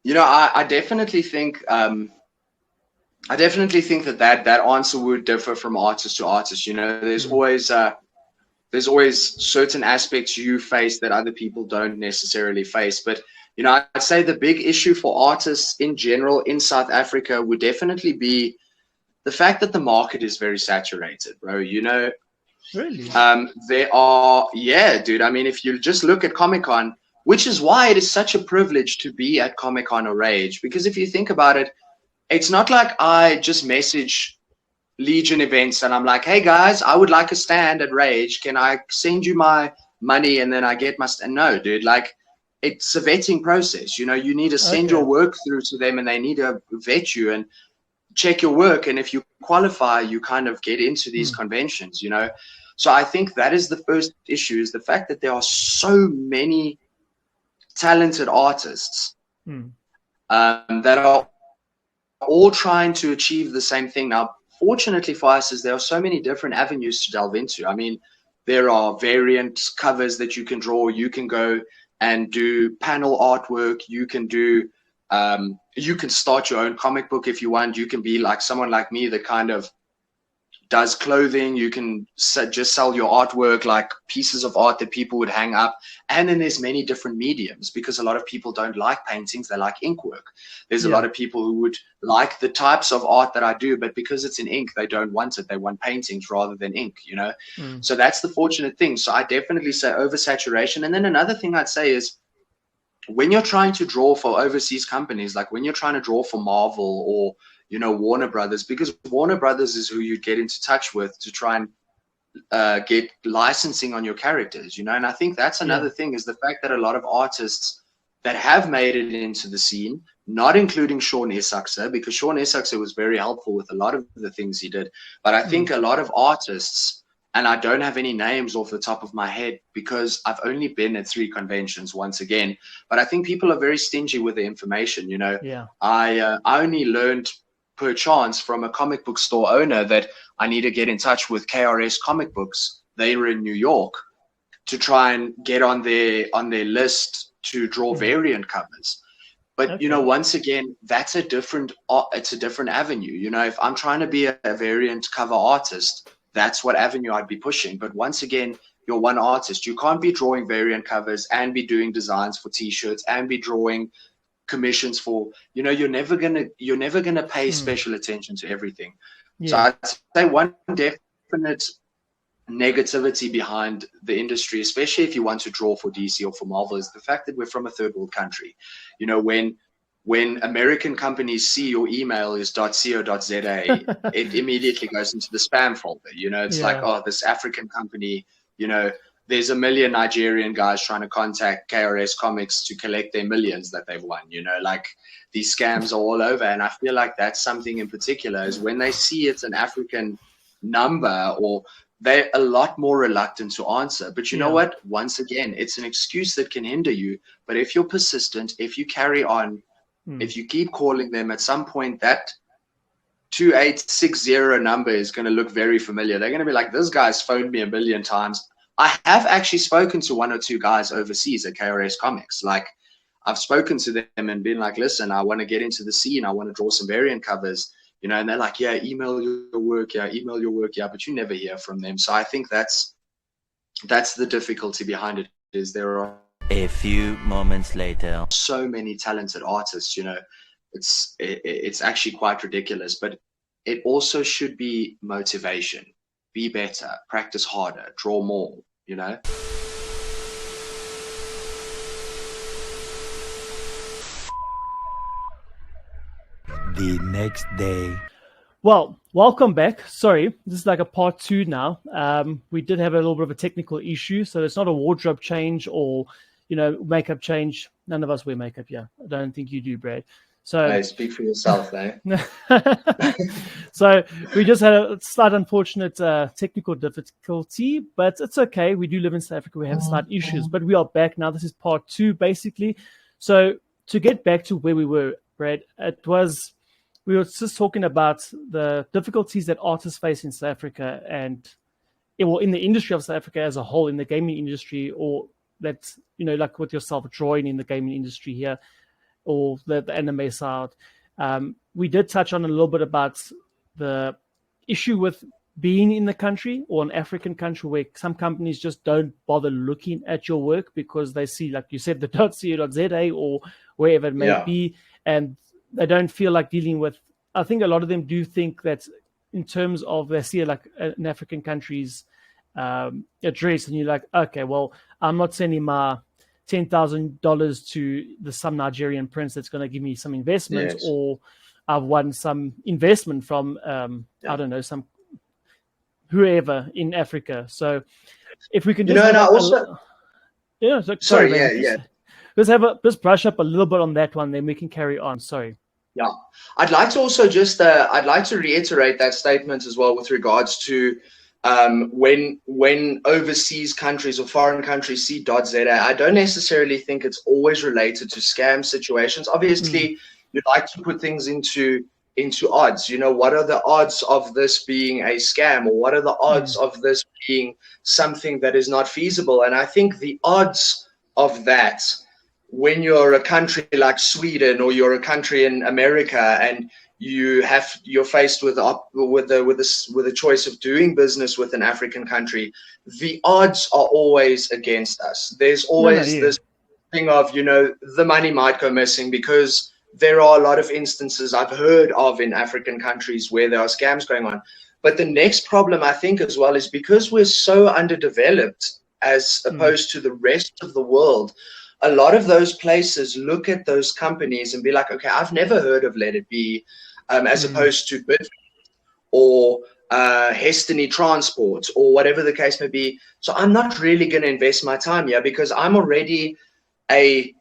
Speaker 2: I definitely think that answer would differ from artist to artist. There's always certain aspects you face that other people don't necessarily face. But I'd say the big issue for artists in general in South Africa would definitely be the fact that the market is very saturated, bro.
Speaker 1: Really?
Speaker 2: Dude. I mean, if you just look at Comic-Con, which is why it is such a privilege to be at Comic-Con or Rage, because if you think about it, it's not like I just message Legion events and I'm like, hey guys, I would like a stand at Rage. Can I send you my money and then I get my stand? No, dude, like it's a vetting process. You need to send your work through to them and they need to vet you and check your work. And if you qualify, you kind of get into these conventions, So I think that is the first issue, is the fact that there are so many talented artists that are all trying to achieve the same thing. Now, fortunately for us, is there are so many different avenues to delve into. I mean, there are variant covers that you can draw. You can go and do panel artwork. You can do, you can start your own comic book if you want. You can be like someone like me that kind of does clothing. You can just sell your artwork, like pieces of art that people would hang up. And then there's many different mediums, because a lot of people don't like paintings, they like ink work. There's a lot of people who would like the types of art that I do, but because it's in ink, they don't want it. They want paintings rather than ink, So that's the fortunate thing. So I definitely say oversaturation. And then another thing I'd say is, when you're trying to draw for overseas companies, like when you're trying to draw for Marvel or Warner Brothers, because Warner Brothers is who you get into touch with to try and get licensing on your characters, and I think that's another thing, is the fact that a lot of artists that have made it into the scene, not including Sean Esaksa, because Sean Esaksa was very helpful with a lot of the things he did, but I think a lot of artists, and I don't have any names off the top of my head because I've only been at 3 conventions once again, but I think people are very stingy with the information. I only learned per chance from a comic book store owner that I need to get in touch with KRS Comic Books. They were in New York, to try and get on their list to draw variant covers. But once again, it's a different avenue. If I'm trying to be a variant cover artist, that's what avenue I'd be pushing. But once again, you're one artist. You can't be drawing variant covers and be doing designs for t-shirts and be drawing commissions for, you're never gonna pay special attention to everything. So I'd say one definite negativity behind the industry, especially if you want to draw for DC or for Marvel, is the fact that we're from a third world country. When American companies see your email is .co.za, it immediately goes into the spam folder. It's like, oh, this African company, there's a million Nigerian guys trying to contact KRS Comics to collect their millions that they've won. Like these scams are all over. And I feel like that's something in particular, is when they see it's an African number, or they're a lot more reluctant to answer. But you know what? Once again, it's an excuse that can hinder you. But if you're persistent, if you carry on, if you keep calling them, at some point that 2860 number is going to look very familiar. They're going to be like, this guy's phoned me a million times. I have actually spoken to 1 or 2 guys overseas at KRS Comics. Like, I've spoken to them and been like, listen, I want to get into the scene. I want to draw some variant covers, and they're like, yeah, email your work. Yeah, but you never hear from them. So I think that's the difficulty behind it, is there are
Speaker 3: a few moments later
Speaker 2: so many talented artists, it's actually quite ridiculous, but it also should be motivation. Be better, practice harder, draw more,
Speaker 3: The next day.
Speaker 1: Well, welcome back. Sorry, this is like a part 2 now. We did have a little bit of a technical issue, so it's not a wardrobe change or, makeup change. None of us wear makeup, I don't think you do, Brad. So
Speaker 2: hey, speak for yourself, eh?
Speaker 1: So we just had a slight unfortunate technical difficulty, but it's okay. We do live in South Africa. We have slight issues, but we are back now. This is part 2, basically. So to get back to where we were, Brad, we were just talking about the difficulties that artists face in South Africa and in the industry of South Africa as a whole, in the gaming industry, or that, like with yourself, drawing in the gaming industry here, or the anime side. We did touch on a little bit about the issue with being in the country or an African country where some companies just don't bother looking at your work because they see, like you said, the .co.za or wherever it may be, and they don't feel like dealing with. I think a lot of them do think that in terms of they see like an African country's address, and you're like, okay, well, I'm not sending my $10,000 to some Nigerian prince that's going to give me some investment, or I've won some investment from I don't know, some whoever in Africa. So if we can just let's brush up a little bit on that one, then we can carry on. Sorry.
Speaker 2: Yeah, I'd like to also just I'd like to reiterate that statement as well with regards to when overseas countries or foreign countries see .za. I don't necessarily think it's always related to scam situations. Obviously, you'd like to put things into odds. What are the odds of this being a scam, or what are the odds of this being something that is not feasible? And I think the odds of that, when you're a country like Sweden or you're a country in America and you're faced with a choice of doing business with an African country, the odds are always against us. There's always this thing of, the money might go missing, because there are a lot of instances I've heard of in African countries where there are scams going on. But the next problem, I think, as well, is because we're so underdeveloped as opposed to the rest of the world, a lot of those places look at those companies and be like, okay, I've never heard of Let It Be, as opposed to Bid or Hestiny Transport or whatever the case may be. So I'm not really going to invest my time here, because I'm already a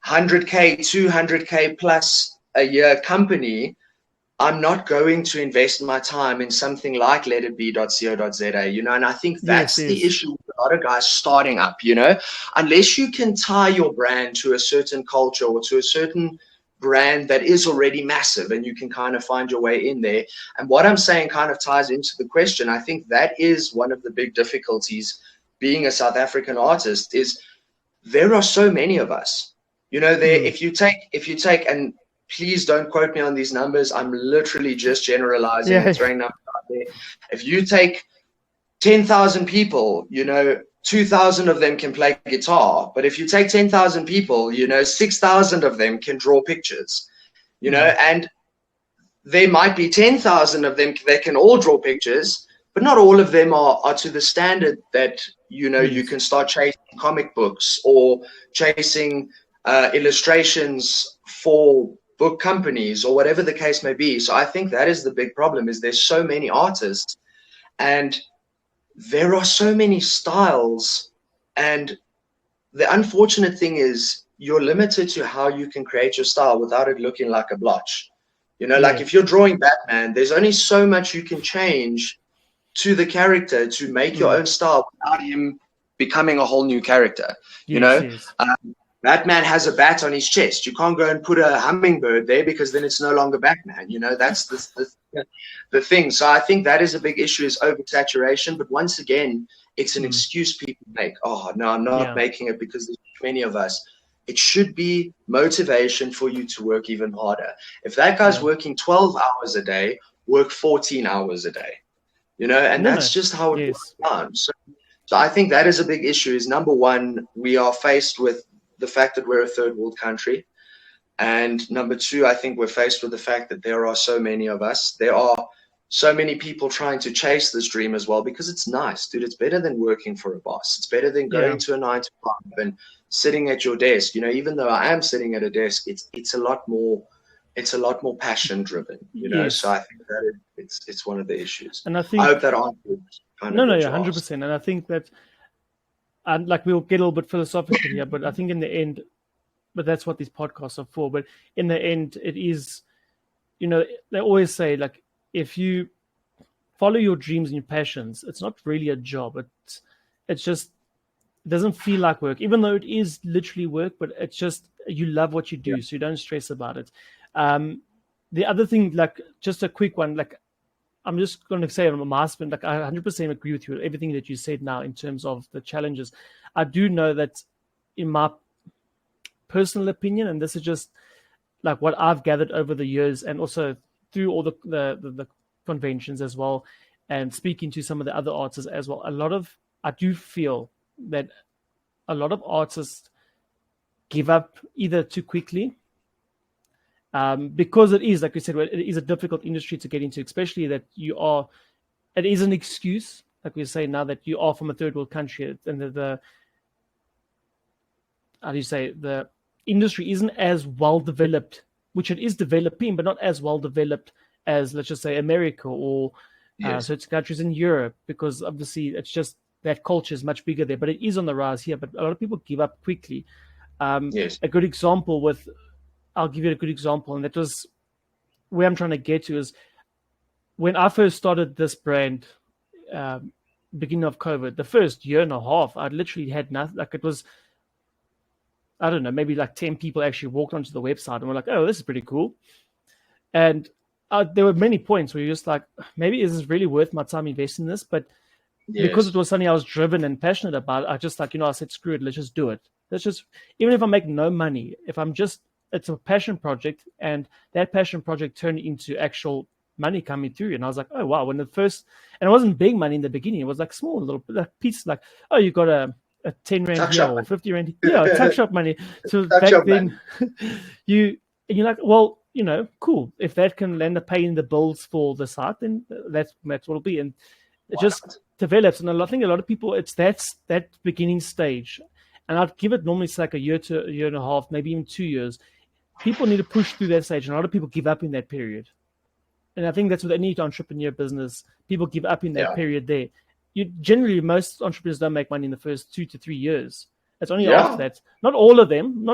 Speaker 2: 100K, 200K plus a year company. I'm not going to invest my time in something like letitbe.co.za, and I think that's the issue with a lot of guys starting up, unless you can tie your brand to a certain culture or to a certain brand that is already massive, and you can kind of find your way in there. And what I'm saying kind of ties into the question. I think that is one of the big difficulties being a South African artist, is there are so many of us, if you take, and please don't quote me on these numbers, I'm literally just generalizing and throwing numbers out there. If you take 10,000 people, 2,000 of them can play guitar. But if you take 10,000 people, 6,000 of them can draw pictures, and there might be 10,000 of them that can all draw pictures, but not all of them are to the standard that, you can start chasing comic books or chasing illustrations for book companies or whatever the case may be. So I think that is the big problem, is there's so many artists and there are so many styles, and the unfortunate thing is you're limited to how you can create your style without it looking like a blotch. Like if you're drawing Batman, there's only so much you can change to the character to make your own style without him becoming a whole new character. Batman has a bat on his chest. You can't go and put a hummingbird there, because then it's no longer Batman. That's the thing. So I think that is a big issue, is oversaturation. But once again, it's an excuse people make. Oh, no, I'm not making it because there's too many of us. It should be motivation for you to work even harder. If that guy's working 12 hours a day, work 14 hours a day. And that's just how it works down. So I think that is a big issue, is number one, we are faced with the fact that we're a third world country. And number two, I think we're faced with the fact that there are so many of us. There are so many people trying to chase this dream as well, because it's nice, dude. It's better than working for a boss. It's better than going to a 9 to 5 and sitting at your desk. Even though I am sitting at a desk, it's a lot more passion driven, So I think that it's one of the issues.
Speaker 1: And I hope that answers. 100%. And I think that, and like we'll get a little bit philosophical here, but I think in the end, but that's what these podcasts are for. But in the end, it is, they always say, like, if you follow your dreams and your passions, it's not really a job. It's just, it doesn't feel like work, even though it is literally work, but it's just, you love what you do, so you don't stress about it. The other thing, like, just a quick one, like, I'm just going to say on my husband, like, I 100% agree with you, everything that you said now in terms of the challenges. I do know that in my personal opinion, and this is just like what I've gathered over the years, and also through all the conventions as well, and speaking to some of the other artists as well. I do feel that a lot of artists give up either too quickly, because it is, like we said, it is a difficult industry to get into, especially that it is an excuse, like we say now, that you are from a third world country, and how do you say, the industry isn't as well developed, which it is developing, but not as well developed as, let's just say, America or certain countries in Europe, because obviously it's just that culture is much bigger there, but it is on the rise here. But a lot of people give up quickly. A good example I'll give you a good example, and that was where I'm trying to get to, is when I first started this brand, beginning of COVID, the first year and a half, I literally had nothing. Like, it was, I don't know, maybe like 10 people actually walked onto the website and were like, oh, this is pretty cool. And there were many points where you're just like, maybe is this really worth my time investing in this? But because it was something I was driven and passionate about, I just I said, screw it, let's just do it. Even if I make no money, it's a passion project, and that passion project turned into actual money coming through. And I was like, oh, wow. And it wasn't big money in the beginning. It was like small, little like pieces, like, oh, you got a 10 rand here or 50 rand. Yeah, tuck shop money. So back then, you're like, well, cool. If that can end up paying the bills for the site, then that's what it'll be. And it just develops. And I think a lot of people, that's that beginning stage. And I'd give it normally, it's like a year to a year and a half, maybe even 2 years. People need to push through that stage, and a lot of people give up in that period. And I think that's what they need to entrepreneur business. People give up in that period there. Generally, most entrepreneurs don't make money in the first 2 to 3 years. It's only after that. Not all of them.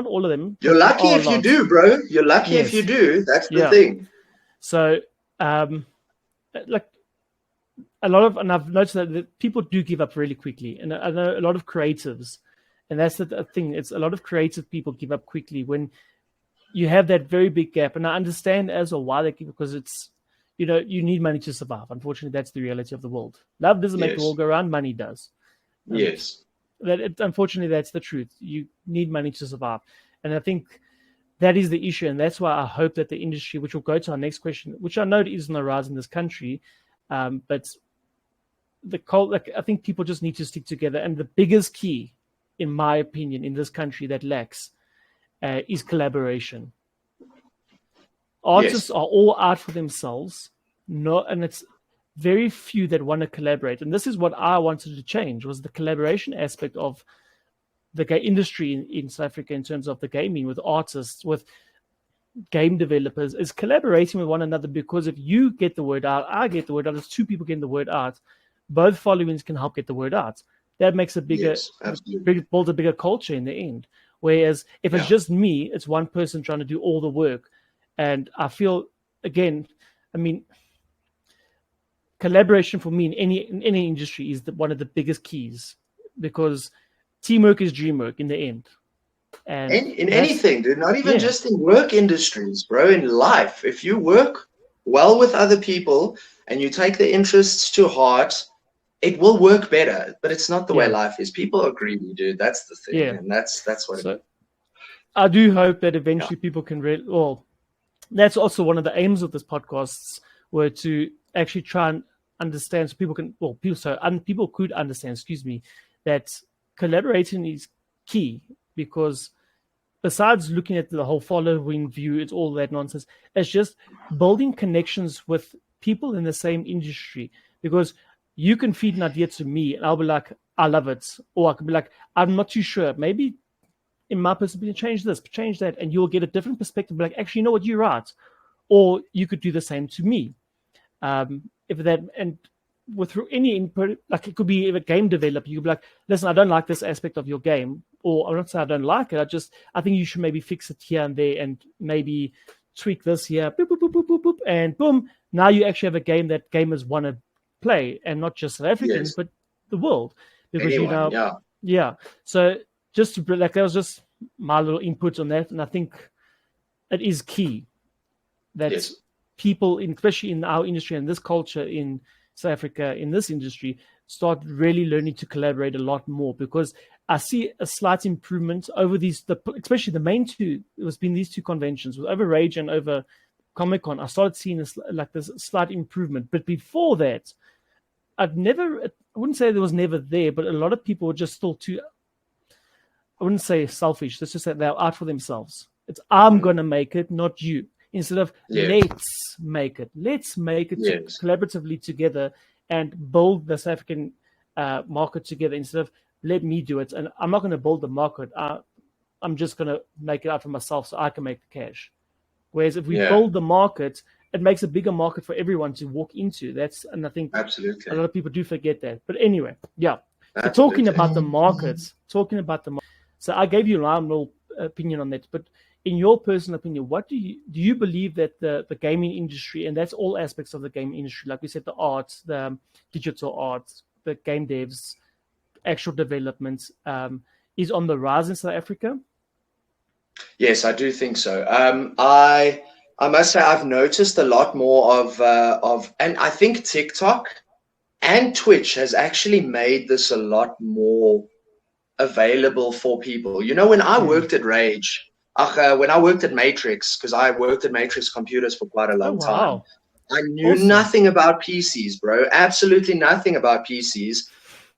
Speaker 2: You're lucky if you do, bro. You're lucky if you do. That's the thing.
Speaker 1: So, like a lot of, and I've noticed that people do give up really quickly. And I know a lot of creatives, and that's the thing. It's a lot of creative people give up quickly when you have that very big gap. And I understand as well why they give, because it's, you need money to survive. Unfortunately, that's the reality of the world. Love doesn't make the world go around. Money does. Unfortunately, that's the truth. You need money to survive. And I think that is the issue. And that's why I hope that the industry, which will go to our next question, which I know is on the rise in this country, but I think people just need to stick together. And the biggest key, in my opinion, in this country that lacks is collaboration. Artists are all out for themselves, and it's very few that want to collaborate. And this is what I wanted to change, was the collaboration aspect of the gay industry in South Africa, in terms of the gaming, with artists, with game developers, is collaborating with one another. Because if you get the word out, I get the word out, there's two people getting the word out, both followings can help get the word out. That makes a builds a bigger culture in the end. Whereas if it's just me, it's one person trying to do all the work. And I feel, again, collaboration for me in any industry is one of the biggest keys, because teamwork is dreamwork in the end. And
Speaker 2: in anything, dude, not even just in work industries, bro, in life. If you work well with other people and you take their interests to heart, it will work better. But it's not the way life is. People are greedy, dude. That's the thing. And that's what it is.
Speaker 1: I do hope that eventually people can that's also one of the aims of this podcast, were to actually try and understand, so people could understand, that collaborating is key. Because besides looking at the whole following view, it's all that nonsense. It's just building connections with people in the same industry. Because you can feed an idea to me, and I'll be like, I love it. Or I could be like, I'm not too sure. Maybe in my perspective, change this, change that, and you'll get a different perspective. Like, actually, you know what, you're right. Or you could do the same to me. And with any input, like it could be a game developer, you could be like, listen, I don't like this aspect of your game, or I'm not saying I don't like it. I think you should maybe fix it here and there, and maybe tweak this here, boop, boop, boop, boop, boop, boop, and boom. Now you actually have a game that gamers want to play, and not just South Africans, but the world. Because So just to, that was just my little input on that, and I think it is key that people, especially in our industry and this culture in South Africa, in this industry, start really learning to collaborate a lot more. Because I see a slight improvement over especially the main two. It's been these two conventions, over Rage and over Comic-Con. I started seeing this slight improvement. But before that, I wouldn't say there was never there, but a lot of people were just still too, I wouldn't say selfish. Let's just say they're out for themselves. It's I'm going to make it, not you. Instead of let's make it. Let's make it collaboratively together and build the South African market together instead of let me do it. And I'm not going to build the market. I'm just going to make it out for myself so I can make the cash. Whereas if we build the market, it makes a bigger market for everyone to walk into. And I think
Speaker 2: absolutely
Speaker 1: a lot of people do forget that. But anyway, so talking about the markets, so I gave you a little opinion on that. But in your personal opinion, what do you believe that the gaming industry, and that's all aspects of the gaming industry, like we said, the arts, the digital arts, the game devs, actual development, is on the rise in South Africa?
Speaker 2: Yes, I do think so. I must say I've noticed a lot more of, and I think TikTok and Twitch has actually made this a lot more available for people. You know, when I worked at Rage, when I worked at Matrix, because I worked at Matrix Computers for quite a long time, I knew nothing about PCs, bro. Absolutely nothing about PCs,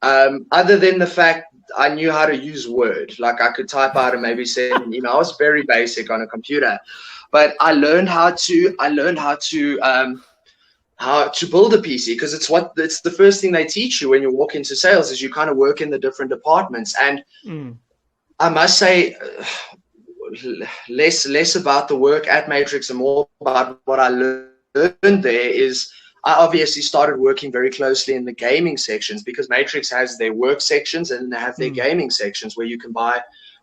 Speaker 2: other than the fact I knew how to use Word. Like I could type out and maybe send an email. I was very basic on a computer, but I learned how to build a PC, because it's the first thing they teach you when you walk into sales is you kind of work in the different departments. And I must say, less about the work at Matrix and more about what I learned there is I obviously started working very closely in the gaming sections, because Matrix has their work sections and they have their gaming sections where you can buy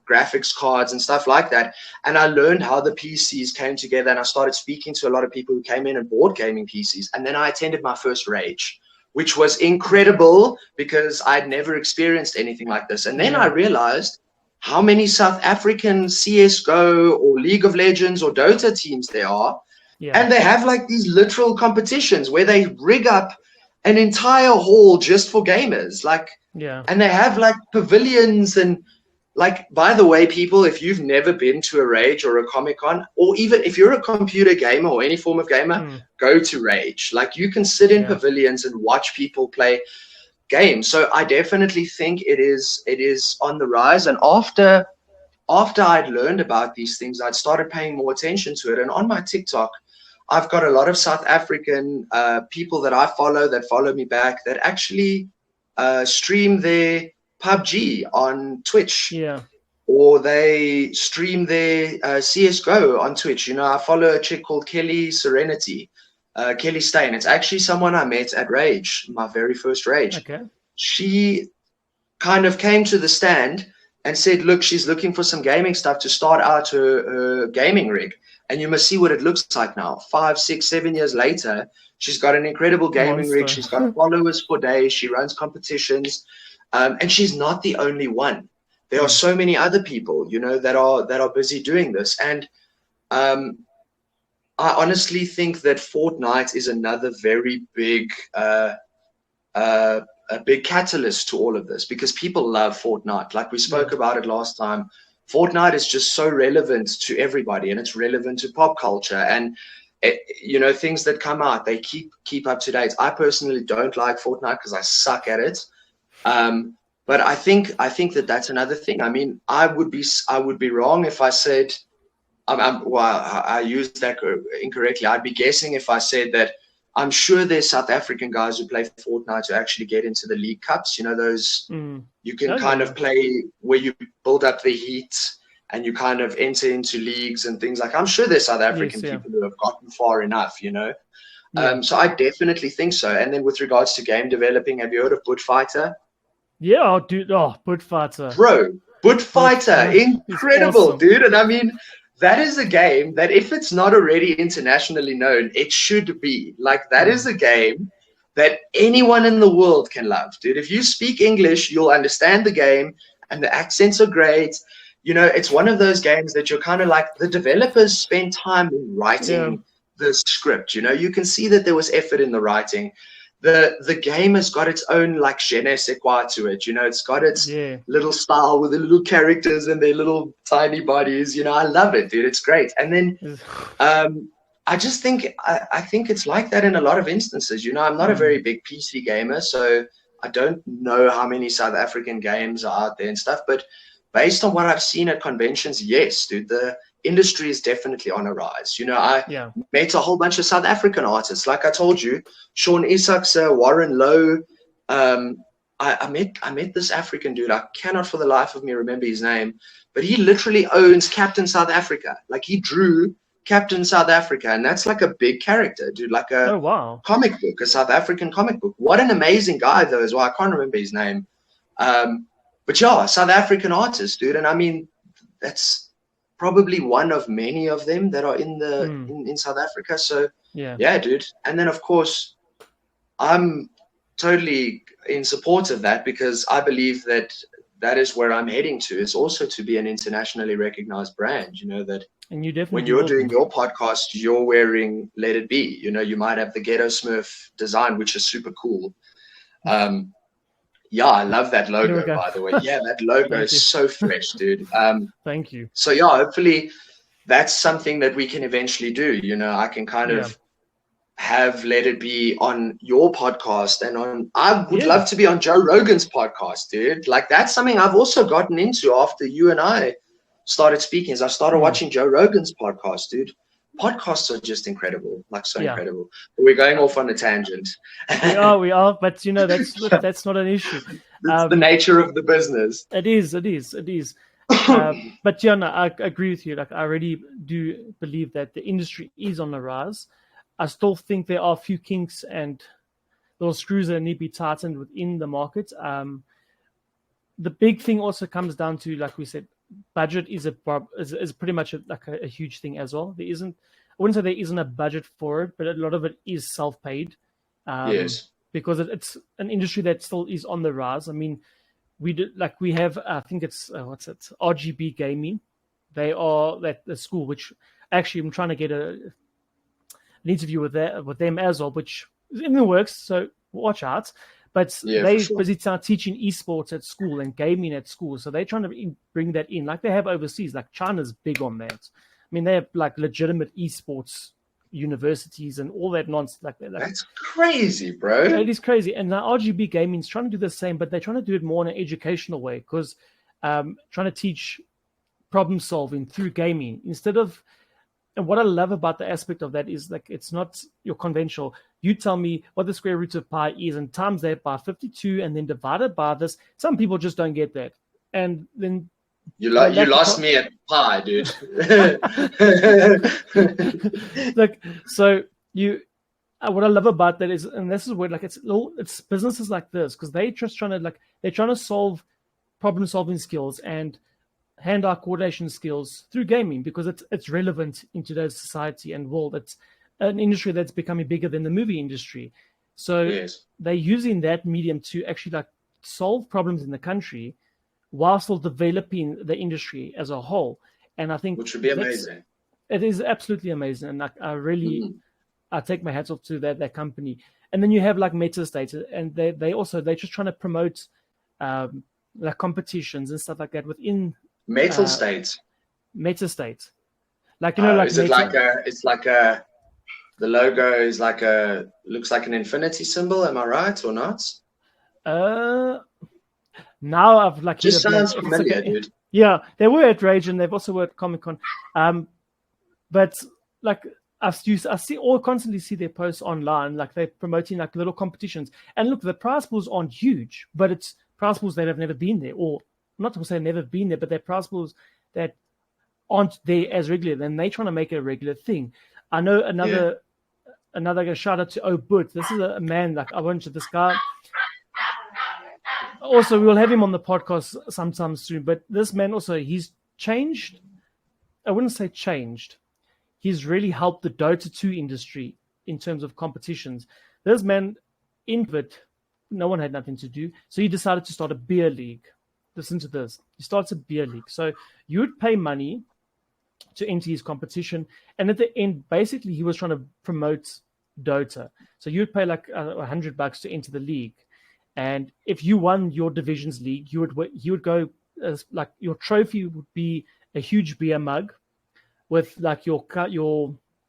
Speaker 2: graphics cards and stuff like that. And I learned how the PCs came together, and I started speaking to a lot of people who came in and bought gaming PCs. And then I attended my first Rage, which was incredible because I'd never experienced anything like this. And then I realized how many South African CSGO or League of Legends or Dota teams there are. Yeah. And they have like these literal competitions where they rig up an entire hall just for gamers. And they have like pavilions and like, by the way, people, if you've never been to a Rage or a Comic-Con, or even if you're a computer gamer or any form of gamer, go to Rage. Like you can sit in pavilions and watch people play games. So I definitely think it is on the rise. And after I'd learned about these things, I'd started paying more attention to it. And on my TikTok, I've got a lot of South African people that I follow, that follow me back, that actually stream their PUBG on Twitch. Yeah. Or they stream their CSGO on Twitch. You know, I follow a chick called Kelly Serenity, Kelly Stain. It's actually someone I met at Rage, my very first Rage. Okay. She kind of came to the stand and said, look, she's looking for some gaming stuff to start out her gaming rig. And you must see what it looks like now. 5, 6, 7 years later, she's got an incredible gaming rig. She's got followers for days. She runs competitions. And she's not the only one. There are so many other people, you know, that are busy doing this. And I honestly think that Fortnite is another very big a big catalyst to all of this, because people love Fortnite. Like we spoke about it last time. Fortnite is just so relevant to everybody, and it's relevant to pop culture. And you know, things that come out, they keep up to date. I personally don't like Fortnite because I suck at it. But I think that that's another thing. I mean, I would be wrong if I said, I used that incorrectly. I'd be guessing if I said that I'm sure there's South African guys who play Fortnite to actually get into the League Cups. You know, those you can kind of play where you build up the heat and you kind of enter into leagues and things like. I'm sure there's South African people who have gotten far enough, you know. So I definitely think so. And then with regards to game developing, have you heard of Boot Fighter?
Speaker 1: Yeah, dude. Oh, Boot Fighter.
Speaker 2: Bro, Boot Fighter. Incredible, awesome. Dude. And I mean, that is a game that if it's not already internationally known, it should be. Like, that is a game that anyone in the world can love, dude. If you speak English, you'll understand the game, and the accents are great. You know, it's one of those games that you're kind of like, the developers spend time writing the script. You know, you can see that there was effort in the writing. the game has got its own like je ne sais quoi to it. It's got its little style with the little characters and their little tiny bodies. I love it, dude. It's great. And then I just think I think it's like that in a lot of instances. I'm not a very big PC gamer, so I don't know how many South African games are out there and stuff. But based on what I've seen at conventions, yes, dude, the industry is definitely on a rise. I met a whole bunch of South African artists. Like I told you, Sean Isakse, Warren Lowe. I met this African dude. I cannot for the life of me remember his name, but he literally owns Captain South Africa. Like he drew Captain South Africa, and that's like a big character, dude. Like a comic book, a South African comic book. What an amazing guy, though, as well. I can't remember his name. But yeah, South African artist, dude. And I mean, that's probably one of many of them that are in South Africa. So yeah, dude. And then of course, I'm totally in support of that, because I believe that is where I'm heading to, is also to be an internationally recognized brand. That
Speaker 1: and you definitely
Speaker 2: when you're doing your podcast, you're wearing Let It Be. You might have the Ghettosmurf design, which is super cool. Yeah, I love that logo, by the way. Yeah, that logo is so fresh, dude.
Speaker 1: Thank you.
Speaker 2: So yeah, hopefully that's something that we can eventually do. I can kind of have Let It Be on your podcast, and I would love to be on Joe Rogan's podcast, dude. Like that's something I've also gotten into after you and I started speaking. As I started watching Joe Rogan's podcast, dude. Podcasts are just incredible, like so incredible. But we're going off on a tangent.
Speaker 1: We are, but that's not an issue.
Speaker 2: It's the nature of the business.
Speaker 1: It is. But no, I agree with you. Like I really do believe that the industry is on the rise. I still think there are a few kinks and little screws that need to be tightened within the market. The big thing also comes down to, like we said, budget is pretty much a huge thing as well. I wouldn't say there isn't a budget for it, but a lot of it is self-paid.
Speaker 2: Yes,
Speaker 1: because it's an industry that still is on the rise. I mean, we have I think it's RGB Gaming. They are the school, which actually I'm trying to get an interview with them as well, which is in the works. So watch out. But they're busy teaching esports at school and gaming at school. So they're trying to bring that in, like they have overseas. Like China's big on that. I mean, they have like legitimate esports universities and all that nonsense.
Speaker 2: That's crazy, bro.
Speaker 1: It is crazy. And now RGB Gaming is trying to do the same, but they're trying to do it more in an educational way, because trying to teach problem solving through gaming instead of. And what I love about the aspect of that is, like, it's not your conventional. You tell me what the square root of pi is and times that by 52 and then divided by this. Some people just don't get that. And then
Speaker 2: you lost me at pi, dude.
Speaker 1: Like, so what I love about that is, and this is where like it's businesses like this, because they're trying to solve problem solving skills and hand-eye coordination skills through gaming, because it's relevant in today's society and world. It's an industry that's becoming bigger than the movie industry. So they're using that medium to actually like solve problems in the country while still developing the industry as a whole. And I think
Speaker 2: which would be amazing.
Speaker 1: It is absolutely amazing. And I really I take my hats off to that company. And then you have like MetaState, and they're just trying to promote like competitions and stuff like that within
Speaker 2: MetaState.
Speaker 1: Like, like,
Speaker 2: is it the logo is looks like an infinity symbol, am I right or not?
Speaker 1: Now I've like
Speaker 2: just sounds familiar, dude.
Speaker 1: Yeah, they were at Rage and they've also worked at Comic-Con. But like I constantly see their posts online, like they're promoting like little competitions. And look, the prize pools aren't huge, but it's prize pools that have never been there, or not to say never been there, but they're prize pools that aren't there as regular, and they're trying to make it a regular thing. I know another shout out to Obut. This is a man, like I want to this guy. Also, we'll have him on the podcast sometime soon, but this man also, he's changed. I wouldn't say changed. He's really helped the Dota 2 industry in terms of competitions. This man, no one had nothing to do, so he decided to start a beer league. Listen to this. He starts a beer league. So you would pay money to enter his competition. And at the end, basically, he was trying to promote Dota. So you'd pay like $100 to enter the league, and if you won your division's league, you would go as like your trophy would be a huge beer mug with like your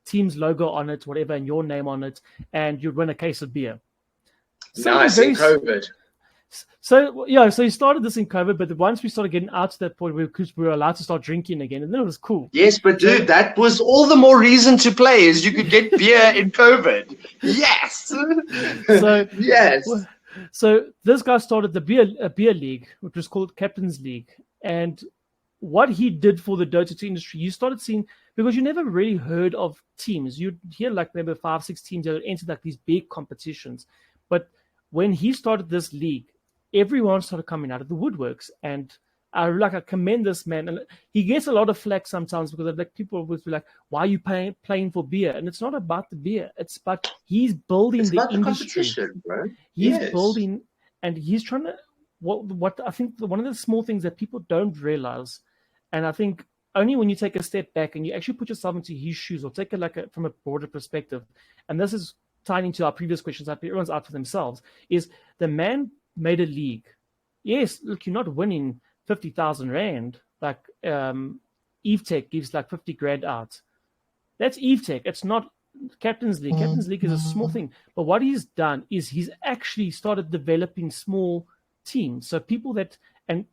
Speaker 1: team's logo on it, whatever, and your name on it, and you'd win a case of beer.
Speaker 2: Nice in COVID.
Speaker 1: So you started this in COVID, but once we started getting out to that point where we were allowed to start drinking again, and then it was cool.
Speaker 2: Yes, but dude, that was all the more reason to play, is you could get beer in COVID. Yes.
Speaker 1: So
Speaker 2: yes.
Speaker 1: So this guy started a beer league, which was called Captain's League, and what he did for the Dota 2 industry, you started seeing, because you never really heard of teams. You'd hear like maybe 5-6 teams that would enter like these big competitions, but when he started this league, everyone started coming out of the woodworks, and I commend this man. And he gets a lot of flack sometimes because like people would be like, "Why are you playing for beer?" And it's not about the beer; it's about he's building the industry.
Speaker 2: Bro.
Speaker 1: He's building, and he's trying to. What I think one of the small things that people don't realize, and I think only when you take a step back and you actually put yourself into his shoes or take it from a broader perspective, and this is tying into our previous questions that everyone's out for themselves, is the man made a league. Yes, look, you're not winning 50,000 rand like EveTech gives like 50 grand out. That's EveTech. It's not Captain's League. Captain's League is a small thing. But what he's done is he's actually started developing small teams. So people that, and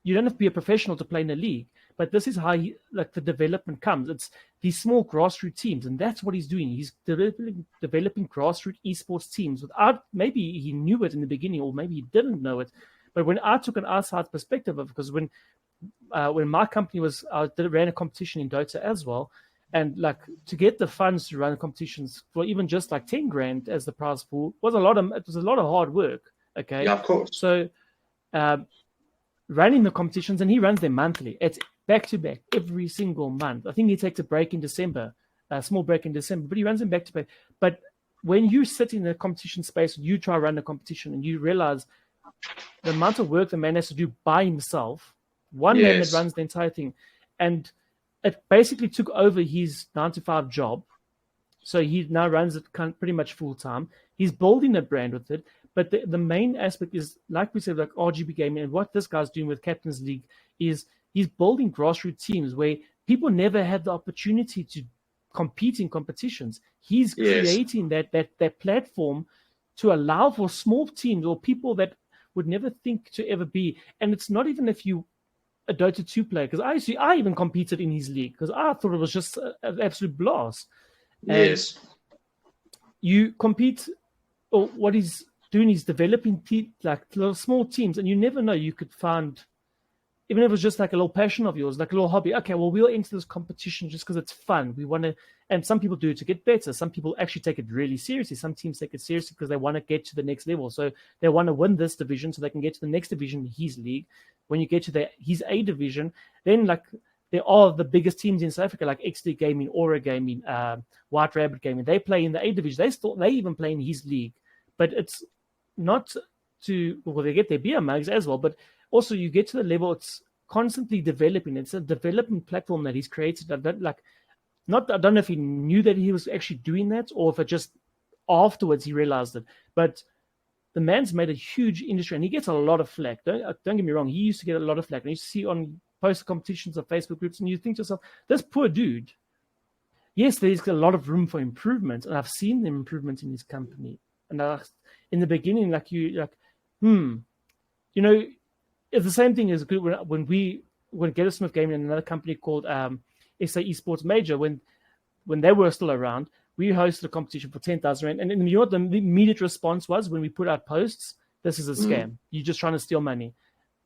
Speaker 1: you don't have to be a professional to play in a league, but this is how the development comes. It's these small grassroots teams, and that's what he's doing. He's developing grassroots esports teams without, maybe he knew it in the beginning, or maybe he didn't know it. But when I took an outside perspective of it, because when my company ran a competition in Dota as well, and like to get the funds to run competitions for even just like 10 grand as the prize pool was a lot of hard work. Okay.
Speaker 2: Yeah, of course.
Speaker 1: So running the competitions, and he runs them monthly. It's back to back every single month. I think he takes a break in December, a small break in December, but he runs them back to back. But when you sit in the competition space, you try to run a competition, and you realize the amount of work the man has to do by himself, one man that runs the entire thing. And it basically took over his 9-to-5 job. So he now runs it pretty much full time. He's building a brand with it. But the main aspect is, like we said, like RGB Gaming, and what this guy's doing with Captain's League is he's building grassroots teams where people never had the opportunity to compete in competitions. He's creating that platform to allow for small teams or people that would never think to ever be. And it's not even if you a Dota 2 player, because I even competed in his league because I thought it was just an absolute blast.
Speaker 2: Yes.
Speaker 1: And you compete, or what he's doing is developing like little small teams, and you never know, you could find, even if it was just like a little passion of yours, like a little hobby. Okay, well, we'll enter this competition just because it's fun. We want to, and some people do it to get better. Some people actually take it really seriously. Some teams take it seriously because they want to get to the next level. So they want to win this division so they can get to the next division, his league. When you get to his A division, then like there are the biggest teams in South Africa, like XD Gaming, Aura Gaming, White Rabbit Gaming. They play in the A division. They even play in his league, but it's not they get their beer mugs as well, but also you get to the level it's constantly developing. It's a development platform that he's created. I don't know if he knew that he was actually doing that, or if it just afterwards he realized it. But the man's made a huge industry, and he gets a lot of flack. Don't get me wrong. He used to get a lot of flack. And you see on post competitions of Facebook groups, and you think to yourself, this poor dude. Yes, there's a lot of room for improvement, and I've seen the improvement in his company. And in the beginning, it's the same thing as good when Ghettosmurf Gaming and another company called SA Esports Major, when they were still around, we hosted a competition for 10,000 rand. And you know what the immediate response was when we put out posts? This is a scam. You're just trying to steal money.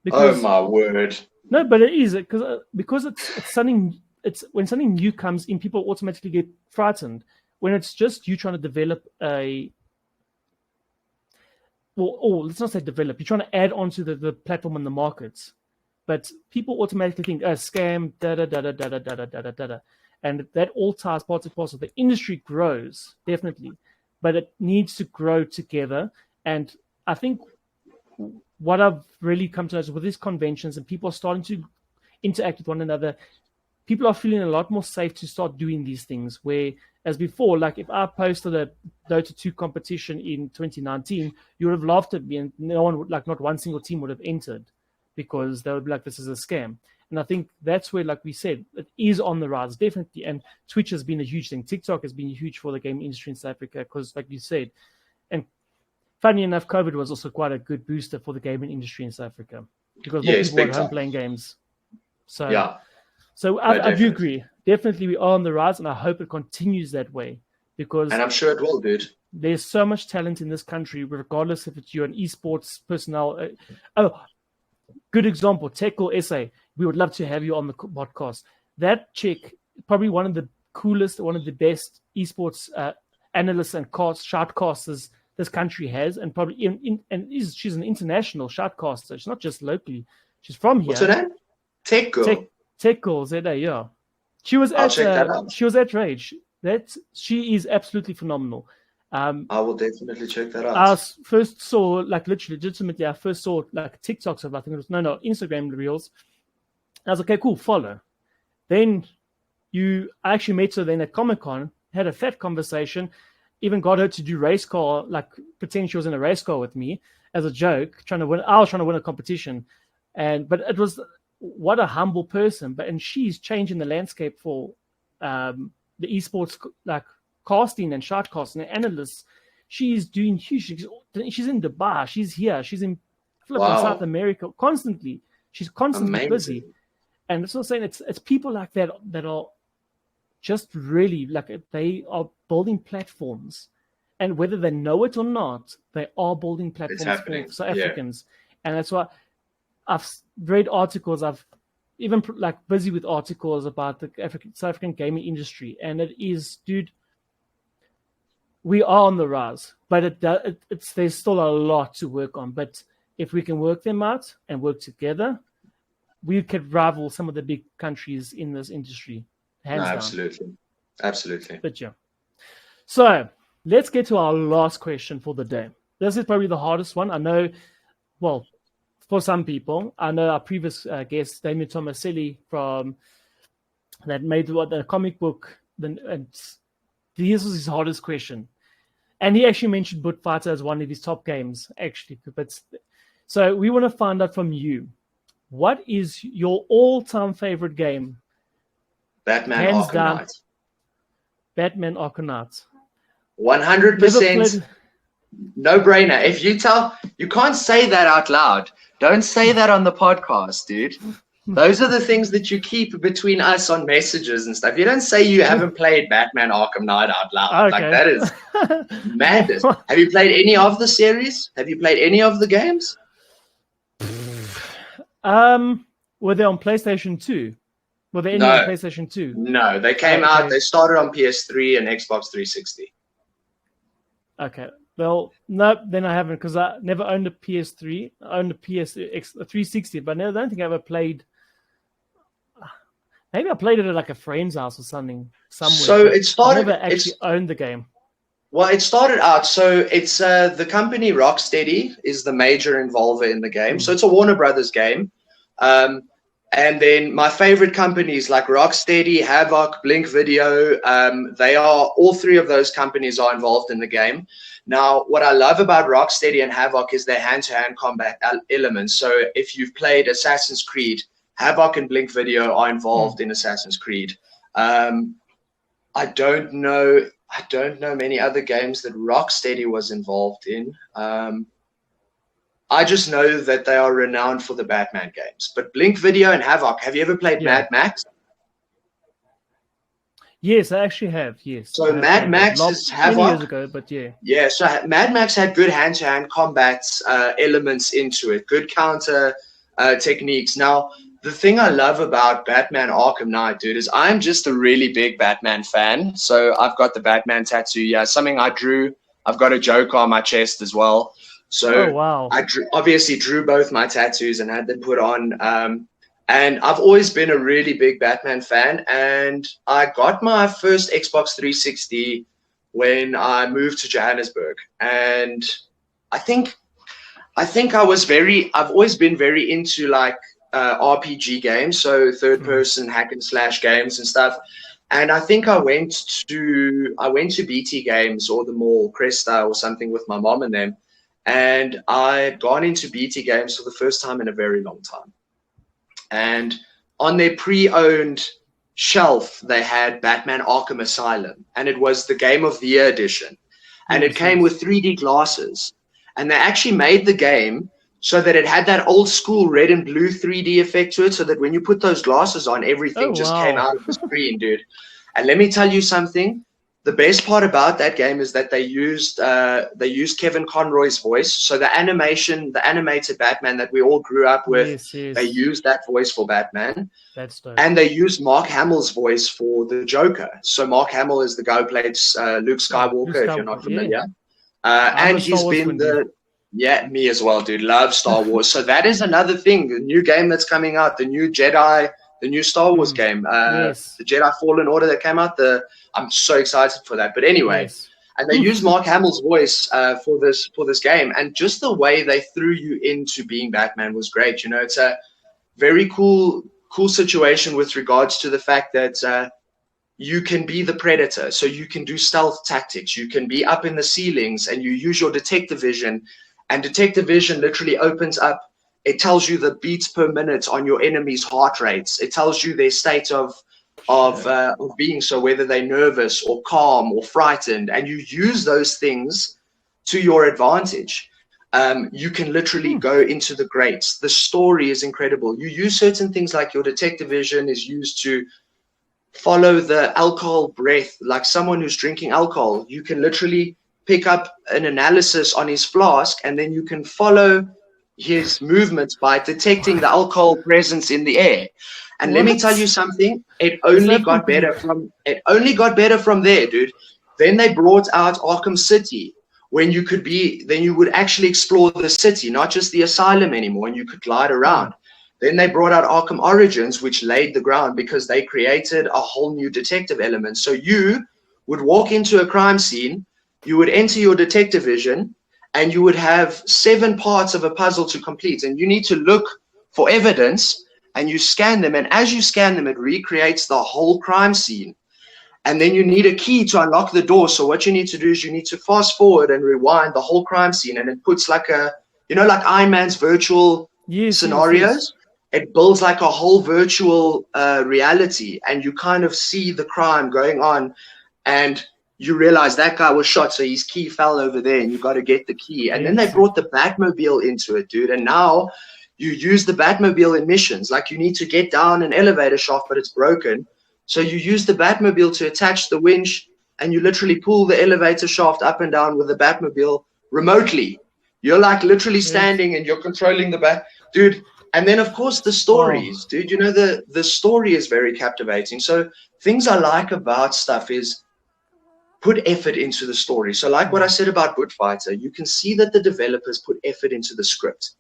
Speaker 2: Because, oh my word!
Speaker 1: No, but it is because it's something. It's when something new comes in, people automatically get frightened. When it's just you trying to develop let's not say develop. You're trying to add on to the platform and the markets, but people automatically think, scam, da. And that all ties part to parcel. The industry grows, definitely, but it needs to grow together. And I think what I've really come to notice with these conventions and people are starting to interact with one another, people are feeling a lot more safe to start doing these things. Where as before, like if I posted a Dota 2 competition in 2019, you would have laughed at me, and no one would, like, not one single team would have entered, because they would be like, this is a scam. And I think that's where, like we said, it is on the rise, definitely. And Twitch has been a huge thing. TikTok has been huge for the gaming industry in South Africa because, like you said, and funny enough, COVID was also quite a good booster for the gaming industry in South Africa because more people were at home playing games. So, I do agree. Definitely, we are on the rise, and I hope it continues that way, because,
Speaker 2: and I'm sure it will, dude.
Speaker 1: There's so much talent in this country, regardless if it's you're an esports personnel. Good example, Tekle SA. We would love to have you on the podcast. That chick, probably one of the coolest, one of the best esports analysts and shoutcasters this country has, and probably she's an international shoutcaster. She's not just locally. She's from here.
Speaker 2: What's her name?
Speaker 1: Tekle ZA, yeah. She was at Rage. She is absolutely phenomenal.
Speaker 2: I will definitely check that out.
Speaker 1: I first saw, like, legitimately, I first saw like TikToks of, I think it was Instagram reels. I was like, okay, cool, follow. Then I actually met her then at Comic-Con, had a fat conversation, even got her to do race car, like pretend she was in a race car with me as a joke, I was trying to win a competition. But it was, what a humble person. And she's changing the landscape for the esports, like casting and shoutcasting and analysts. She's doing huge. She's in Dubai. She's here. She's in South America constantly. She's constantly busy. And it's not saying it's people like that are just really, like, they are building platforms, and whether they know it or not, they are building platforms for South Africans. And that's why I've read articles. I've even like busy with articles about the South African gaming industry, and it is, dude, we are on the rise, but there's still a lot to work on. But if we can work them out and work together, we could rival some of the big countries in this industry. Hands down. Absolutely. But yeah. So let's get to our last question for the day. This is probably the hardest one. I know, well, for some people, I know our previous guest, Damien Tomaselli, that made the comic book, and this was his hardest question. And he actually mentioned Boot Fighter as one of his top games, actually. But so we want to find out from you, what is your all-time favorite game?
Speaker 2: Batman Arkham Knight.
Speaker 1: Batman Arkham Knight.
Speaker 2: 100%. No brainer. If you can't say that out loud. Don't say that on the podcast, dude. Those are the things that you keep between us on messages and stuff. You don't say you haven't played Batman Arkham Knight out loud.
Speaker 1: Okay.
Speaker 2: Like, that is madness. Have you played any of the series? Have you played any of the games?
Speaker 1: Were they on PlayStation 2? Were they on PlayStation 2?
Speaker 2: No, they came out. They started on PS3 and Xbox 360.
Speaker 1: Okay. Well, no, then I haven't, because I never owned a PS3. I owned a PS360, but I don't think I ever played. Maybe I played it at like a friend's house or something somewhere.
Speaker 2: So it started.
Speaker 1: I never actually owned the game.
Speaker 2: Well, it started out. So it's the company Rocksteady is the major involver in the game. So it's a Warner Brothers game. And then my favorite companies like Rocksteady, Havoc, Blink Video, all three of those companies are involved in the game. Now, what I love about Rocksteady and Havoc is their hand-to-hand combat elements. So if you've played Assassin's Creed, Havoc and Blink Video are involved in Assassin's Creed. I don't know many other games that Rocksteady was involved in. I just know that they are renowned for the Batman games. But Blink Video and Havoc, have you ever played Mad Max?
Speaker 1: Yes, I actually have, yes.
Speaker 2: So Mad Max is Havoc.
Speaker 1: Many years ago, but yeah.
Speaker 2: Yeah, so Mad Max had good hand-to-hand combat elements into it, good counter techniques. Now, the thing I love about Batman Arkham Knight, dude, is I'm just a really big Batman fan. So I've got the Batman tattoo. Yeah, something I drew. I've got a Joker on my chest as well. So I obviously drew both my tattoos and had them put on. And I've always been a really big Batman fan. And I got my first Xbox 360 when I moved to Johannesburg. And I think I've always been very into like RPG games, so third-person hack and slash games and stuff. And I think I went to BT Games or the mall, Cresta or something with my mom and them, and I'd gone into BT Games for the first time in a very long time. And on their pre-owned shelf, they had Batman Arkham Asylum, and it was the Game of the Year edition. And it came with 3D glasses. And they actually made the game so that it had that old school red and blue 3D effect to it, so that when you put those glasses on, everything just came out of the screen, dude. And let me tell you something. The best part about that game is that they used Kevin Conroy's voice. So the animated Batman that we all grew up with, they used that voice for Batman.
Speaker 1: That's dope.
Speaker 2: And they used Mark Hamill's voice for the Joker. So Mark Hamill is the guy who played Luke Skywalker, if you're not familiar. And he's been me as well, dude. Love Star Wars. So that is another thing. The new game that's coming out, the new Star Wars game, the Jedi Fallen Order that came out. I'm so excited for that. But anyway, and they used Mark Hamill's voice for this game, and just the way they threw you into being Batman was great. You know, it's a very cool situation with regards to the fact that you can be the Predator, so you can do stealth tactics. You can be up in the ceilings, and you use your detective vision. And detective vision literally opens up. It tells you the beats per minute on your enemy's heart rates. It tells you their state of being, so whether they're nervous or calm or frightened, and you use those things to your advantage. You can literally go into the greats. The story is incredible. You use certain things like your detective vision is used to follow the alcohol breath, like someone who's drinking alcohol. You can literally pick up an analysis on his flask, and then you can follow his movements by detecting the alcohol presence in the air. And let me tell you something, it only got better from there, dude. Then they brought out Arkham City, when you would actually explore the city, not just the asylum anymore, and you could glide around. Then they brought out Arkham Origins, which laid the ground because they created a whole new detective element. So you would walk into a crime scene, you would enter your detective vision, and you would have 7 parts of a puzzle to complete. And you need to look for evidence, and you scan them. And as you scan them, it recreates the whole crime scene. And then you need a key to unlock the door. So what you need to do is you need to fast forward and rewind the whole crime scene. And it puts like like Iron Man's virtual scenarios. It builds like a whole virtual reality. And you kind of see the crime going on. And you realize that guy was shot, so his key fell over there, and you got to get the key. And then they brought the Batmobile into it, dude. And now you use the Batmobile in missions. Like, you need to get down an elevator shaft, but it's broken. So you use the Batmobile to attach the winch, and you literally pull the elevator shaft up and down with the Batmobile remotely. You're like literally standing and you're controlling the bat, dude. And then, of course, the stories, dude. You know, the story is very captivating. So things I like about stuff is put effort into the story. So like what I said about Buttfighter, you can see that the developers put effort into the script,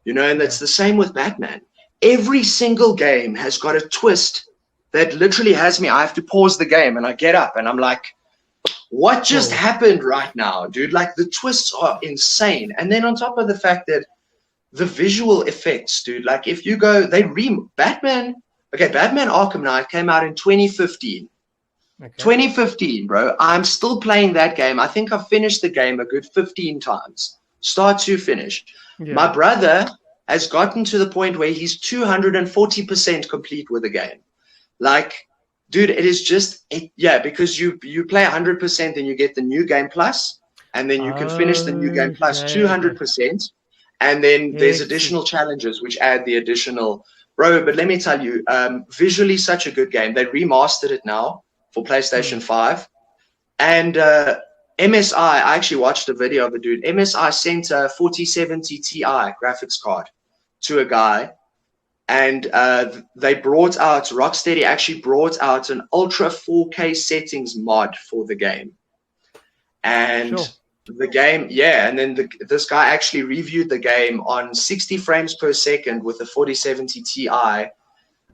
Speaker 2: you know, and it's the same with Batman. Every single game has got a twist that literally has me. I have to pause the game and I get up and I'm like, what just happened right now, dude? Like, the twists are insane. And then on top of the fact that the visual effects, dude, like if you go, Batman Arkham Knight came out in 2015. 2015, bro. I'm still playing that game. I think I've finished the game a good 15 times, start to finish. My brother has gotten to the point where he's 240% complete with the game. Like, dude, it is just, because you play 100% and you get the new game plus, and then you can finish the new game plus 200%. And then there's additional challenges which add the additional, bro. But let me tell you, visually such a good game. They remastered it now for PlayStation 5. And MSI, I actually watched a video of it, dude. MSI sent a 4070 Ti graphics card to a guy. And Rocksteady actually brought out an Ultra 4K settings mod for the game. And the game, and then this guy actually reviewed the game on 60 frames per second with a 4070 Ti.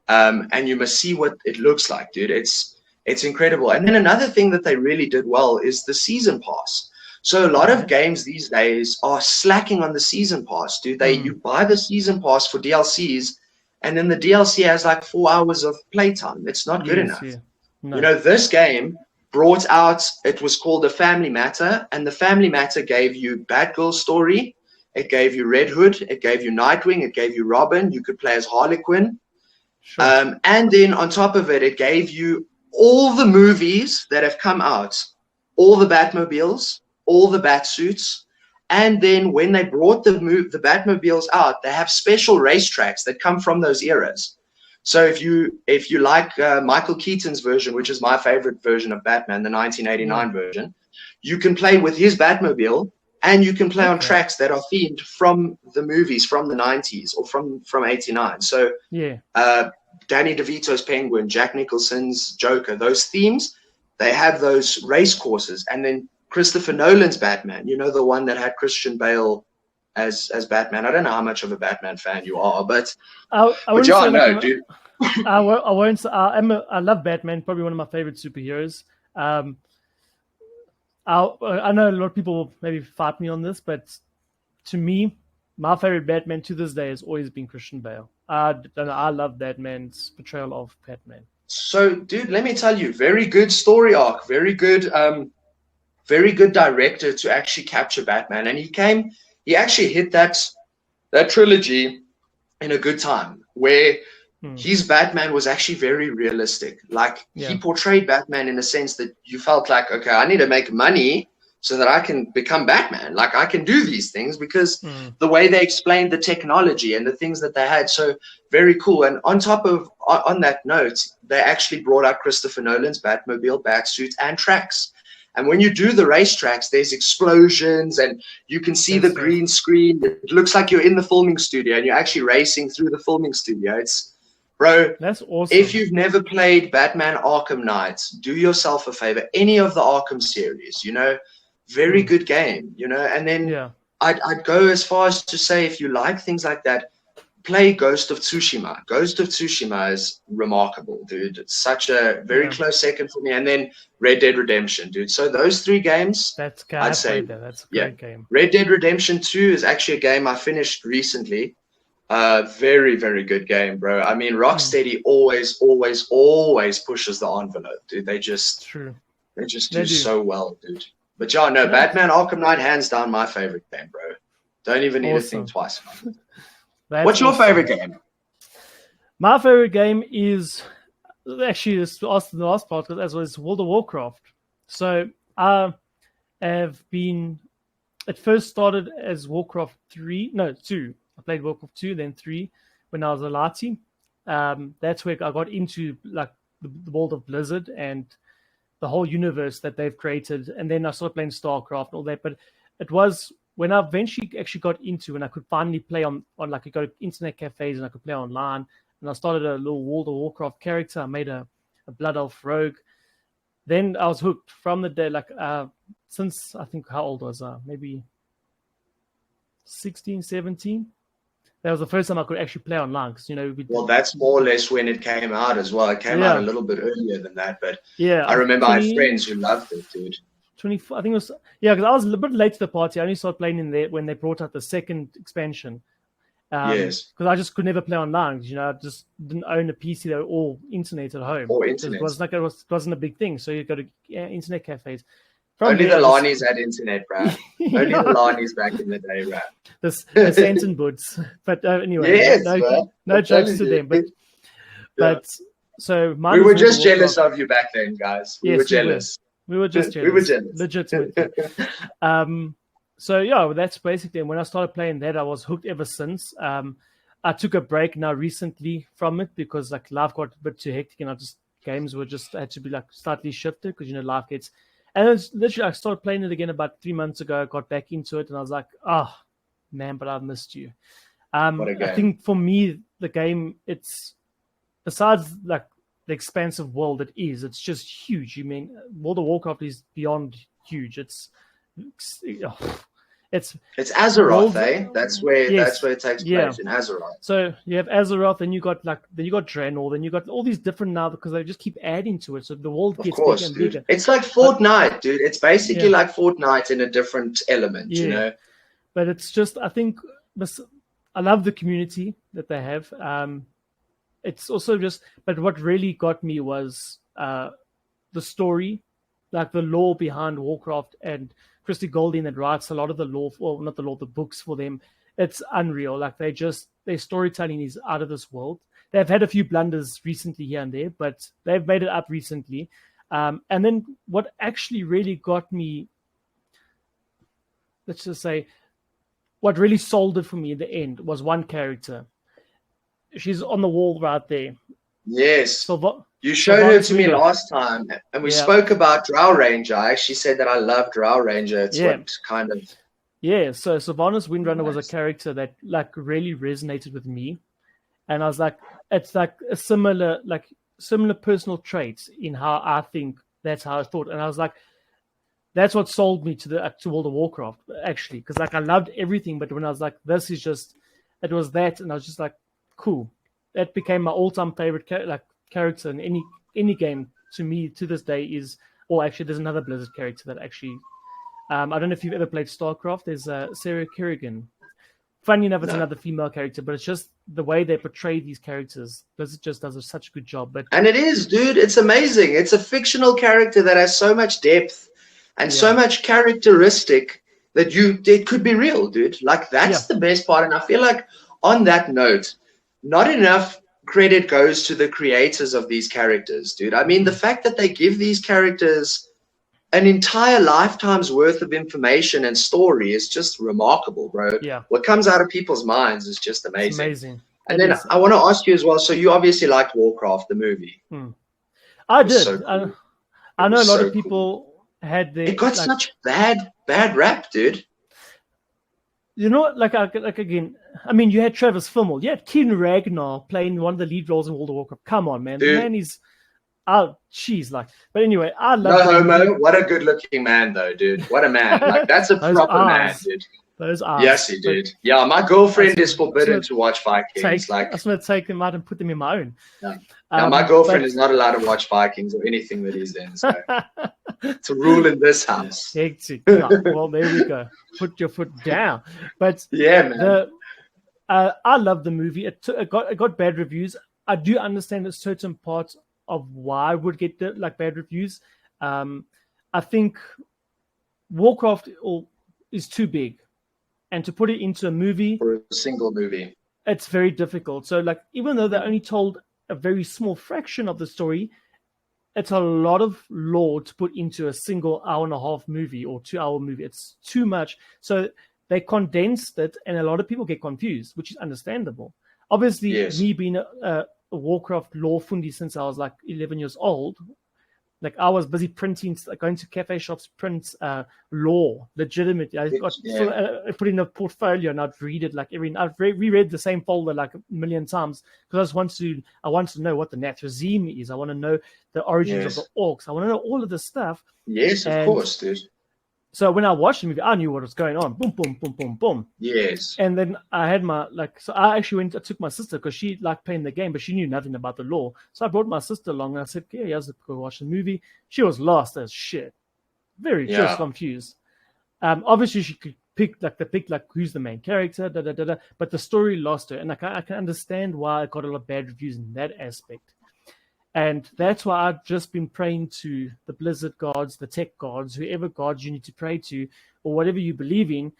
Speaker 2: And you must see what it looks like, dude. It's incredible. And then another thing that they really did well is the season pass. So a lot of games these days are slacking on the season pass, dude. You buy the season pass for DLCs, and then the DLC has like 4 hours of playtime. It's not good enough.
Speaker 1: Yeah. No.
Speaker 2: You know, this game brought out, it was called the Family Matter, and the Family Matter gave you Batgirl's story, it gave you Red Hood, it gave you Nightwing, it gave you Robin, you could play as Harley Quinn.
Speaker 1: Sure.
Speaker 2: And then on top of it, it gave you all the movies that have come out, all the Batmobiles, all the Batsuits. And then when they brought the Batmobiles out, they have special racetracks that come from those eras. So if you like Michael Keaton's version, which is my favorite version of Batman, the 1989 version, you can play with his Batmobile, and you can play on tracks that are themed from the movies from the 90s or from 89. So Danny DeVito's Penguin, Jack Nicholson's Joker, those themes, they have those race courses. And then Christopher Nolan's Batman, you know, the one that had Christian Bale as Batman. I don't know how much of a Batman fan you are, but
Speaker 1: I
Speaker 2: no, dude.
Speaker 1: I won't. I love Batman. Probably one of my favorite superheroes. I know a lot of people will maybe fight me on this, but to me, my favorite Batman to this day has always been Christian Bale. I love Batman's portrayal of Batman.
Speaker 2: So, dude, let me tell you, very good story arc, very good director to actually capture Batman, and he actually hit that trilogy in a good time, where his Batman was actually very realistic. Like, he portrayed Batman in a sense that you felt like, okay, I need to make money so that I can become Batman. Like, I can do these things because the way they explained the technology and the things that they had. So very cool. And on that note, they actually brought out Christopher Nolan's Batmobile, Batsuit, and tracks. And when you do the racetracks, there's explosions and you can see the green screen. It looks like you're in the filming studio and you're actually racing through the filming studio. Bro,
Speaker 1: that's awesome.
Speaker 2: If you've never played Batman Arkham Knight, do yourself a favor. Any of the Arkham series, you know, very good game, you know. And then I'd go as far as to say, if you like things like that, play Ghost of Tsushima. Ghost of Tsushima is remarkable, dude. It's such a very close second for me. And then Red Dead Redemption, dude. So those 3 games, I'd say that's a great game. Red Dead Redemption 2 is actually a game I finished recently. Very, very good game, bro. I mean, Rocksteady always pushes the envelope, dude. They just do so well, dude. But Batman Arkham Knight, hands down, my favorite game, bro. Don't even need to think twice. What's your favorite game?
Speaker 1: My favorite game is actually this asked in the last podcast as well as World of Warcraft. So I have been. It first started as Warcraft 2. I played Warcraft 2, then 3 when I was a Lati. That's where I got into like the world of Blizzard and the whole universe that they've created. And then I started playing StarCraft and all that. But it was when I eventually actually got into and I could finally play on like I go to internet cafes and I could play online. And I started a little World of Warcraft character. I made a Blood Elf rogue. Then I was hooked from the day, like since I think, how old was I? Maybe 16, 17. That was the first time I could actually play online. Because, you know,
Speaker 2: well, that's more or less when it came out as well. It came out a little bit earlier than that, but I remember I had friends who loved it, dude.
Speaker 1: 24, I think it was, because I was a bit late to the party. I only started playing in there when they brought out the second expansion. Because I just could never play online. You know, I just didn't own a PC. They were all internet at home.
Speaker 2: Or internet.
Speaker 1: It wasn't a big thing. So you go to internet cafes.
Speaker 2: Only the Lanis had internet, bro. Only the Lanis back in the day, bro.
Speaker 1: The Santon Boots. But anyway, no jokes to them. But so
Speaker 2: we were just jealous of you back then, guys. We were jealous.
Speaker 1: We were just jealous.
Speaker 2: We were jealous.
Speaker 1: Legitimately. So that's basically, and when I started playing that, I was hooked ever since. I took a break now recently from it because like life got a bit too hectic and games were just had to be like slightly shifted because life gets. And it's literally, I started playing it again about 3 months ago. I got back into it and I was like, oh, man, but I've missed you. I think for me, the game, it's besides like the expansive world it's just huge. You mean, World of Warcraft is beyond huge. It's
Speaker 2: Azeroth, eh? That's where it takes place in Azeroth.
Speaker 1: So you have Azeroth, and you got Draenor, then you got all these different now because they just keep adding to it. So the world gets bigger and bigger.
Speaker 2: It's like Fortnite, dude. It's basically like Fortnite in a different element, you know. But
Speaker 1: it's just, I think I love the community that they have. it's also just, but what really got me was the story, like the lore behind Warcraft, and Christy Golding that writes a lot of the lore, well, not the lore, the books for them. It's unreal. Like their storytelling is out of this world. They've had a few blunders recently here and there, but they've made it up recently. And then what actually really got me, let's just say, what really sold it for me in the end was one character. She's on the wall right there.
Speaker 2: Yes. You showed her to me last time, and we spoke about Drow Ranger. I actually said that I love Drow Ranger. It's what kind of...
Speaker 1: Yeah, so Sylvanas Windrunner was a character that like really resonated with me. And I was like, it's like a similar personal traits in how I think. That's how I thought. And I was like, that's what sold me to World of Warcraft, actually. Because like I loved everything, but when I was like, this is just, it was that, and I was just like, cool. That became my all-time favorite character in any game to me to this day is, or actually there's another Blizzard character that actually, I don't know if you've ever played StarCraft, there's Sarah Kerrigan. Funny enough, it's another female character, but it's just the way they portray these characters. Blizzard just does such a good job.
Speaker 2: And it is, dude. It's amazing. It's a fictional character that has so much depth and so much characteristic that it could be real, dude. Like, that's the best part. And I feel like on that note, not enough credit goes to the creators of these characters, dude. I mean, the fact that they give these characters an entire lifetime's worth of information and story is just remarkable, bro.
Speaker 1: Yeah.
Speaker 2: What comes out of people's minds is just amazing.
Speaker 1: It's amazing.
Speaker 2: And then I want to ask you as well, so you obviously liked Warcraft, the movie.
Speaker 1: I did.
Speaker 2: So cool.
Speaker 1: I know a lot of people had their...
Speaker 2: It got such bad rap, dude.
Speaker 1: You know, like again, I mean, you had Travis Fimmel. You had Ken Ragnar playing one of the lead roles in World of Warcraft. Come on, man.
Speaker 2: Dude.
Speaker 1: The man is... Oh, jeez, like, but anyway, I love.
Speaker 2: No homo. What a good-looking man, though, dude. What a man! Like, that's a proper man, dude.
Speaker 1: Those eyes.
Speaker 2: Yes, he did. Yeah, my girlfriend is forbidden to watch Vikings.
Speaker 1: I was going to take them out and put them in my own.
Speaker 2: No, my girlfriend is not allowed to watch Vikings or anything that he's in. So it's a rule in this house.
Speaker 1: Hectic. No, well, there we go. Put your foot down. But
Speaker 2: yeah, man.
Speaker 1: I love the movie. It got bad reviews. I do understand that certain parts of why would get bad reviews. I think Warcraft is too big, and to put it into a movie,
Speaker 2: for a single movie,
Speaker 1: it's very difficult. So like, even though they only told a very small fraction of the story, it's a lot of lore to put into a single 1.5-hour movie or 2-hour movie. It's too much. So they condensed it, and a lot of people get confused, which is understandable. Obviously, me being a Warcraft lore fundy since I was like 11 years old, like I was busy printing, going to cafe shops, print lore legitimately. I got put in a portfolio and I'd read it I've reread the same folder like 1 million times because I want to know what the Natrazim is. I want to know the origins of the orcs. I want to know all of this stuff.
Speaker 2: Yes, of course, dude.
Speaker 1: So when I watched the movie, I knew what was going on. Boom, boom, boom, boom, boom.
Speaker 2: Yes.
Speaker 1: And then I had so I actually I took my sister because she liked playing the game, but she knew nothing about the lore. So I brought my sister along and I said, yeah, let's go watch the movie. She was lost as shit. She was confused. Obviously she could pick who's the main character, but the story lost her. And I can understand why I got a lot of bad reviews in that aspect. And that's why I've just been praying to the Blizzard gods, the tech gods, whoever gods you need to pray to, or whatever you believe in.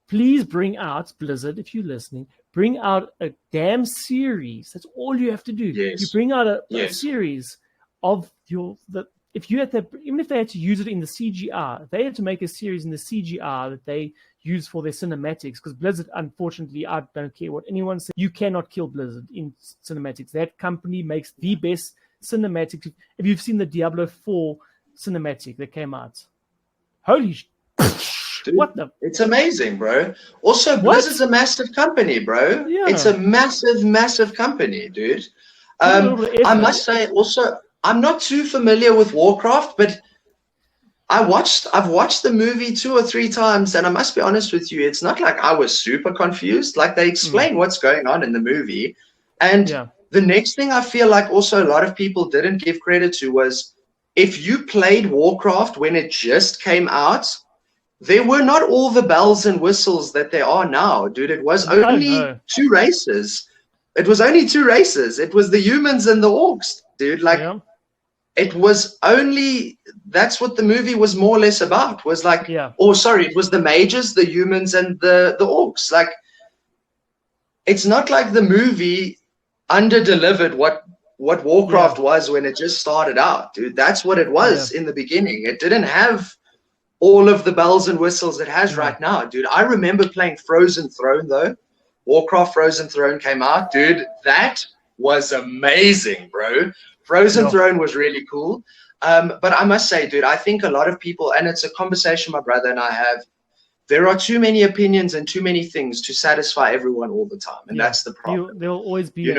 Speaker 1: Please bring out, Blizzard, if you're listening, bring out a damn series. That's all you have to do.
Speaker 2: Yes.
Speaker 1: You bring out a series of even if they had to use it in the CGR, they had to make a series in the CGR that they use for their cinematics, because Blizzard, unfortunately, I don't care what anyone says, you cannot kill Blizzard in cinematics. That company makes the best cinematic. If you've seen the Diablo 4 cinematic that came out, holy
Speaker 2: dude,
Speaker 1: what the?
Speaker 2: It's amazing, bro. Also, Blizzard's a massive company, bro. Yeah. It's a massive company, dude. I must say also, I'm not too familiar with Warcraft, but I've watched the movie 2 or 3 times, and I must be honest with you, it's not like I was super confused. Like, they explain what's going on in the movie, and the next thing I feel like also a lot of people didn't give credit to was, if you played Warcraft when it just came out, there were not all the bells and whistles that there are now, dude. It was only 2 races. it was only two races. It was the humans and the orcs, dude. Like,
Speaker 1: Yeah.
Speaker 2: it was only, that's what the movie was more or less about, was like,
Speaker 1: Yeah.
Speaker 2: oh, sorry, it was the mages, the humans, and the orcs. Like, it's not like the movie under-delivered what Warcraft was when it just started out, dude. That's what it was in the beginning. It didn't have all of the bells and whistles it has right now, dude. I remember playing Frozen Throne, though. Warcraft Frozen Throne came out, dude. That was amazing, bro. Frozen Throne was really cool. But I must say, dude, I think a lot of people, and it's a conversation my brother and I have, there are too many opinions and too many things to satisfy everyone all the time. And that's the problem.
Speaker 1: There'll always be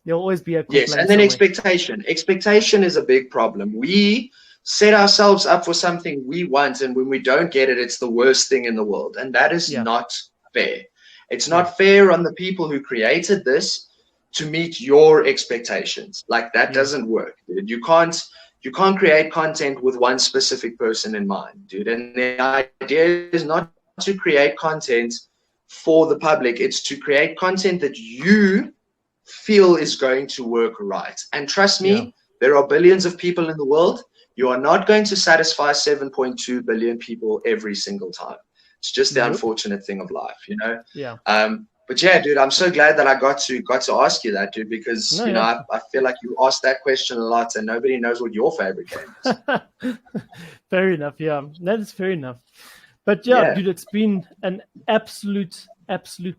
Speaker 2: there'll
Speaker 1: always be a
Speaker 2: yes, and then
Speaker 1: somewhere.
Speaker 2: expectation. Expectation is a big problem. We set ourselves up for something we want, and when we don't get it, it's the worst thing in the world. And that is not fair. It's not fair on the people who created this to meet your expectations. Like, that doesn't work, dude. You can't create content with one specific person in mind, dude. And the idea is not to create content for the public. It's to create content that you feel is going to work right. And trust me, there are billions of people in the world. You are not going to satisfy 7.2 billion people every single time. It's just the unfortunate thing of life, you know?
Speaker 1: Yeah.
Speaker 2: But yeah, dude, I'm so glad that I got to ask you that, dude, because I feel like you asked that question a lot and nobody knows what your favorite game is.
Speaker 1: Fair enough, yeah. That is fair enough. But yeah, dude, it's been an absolute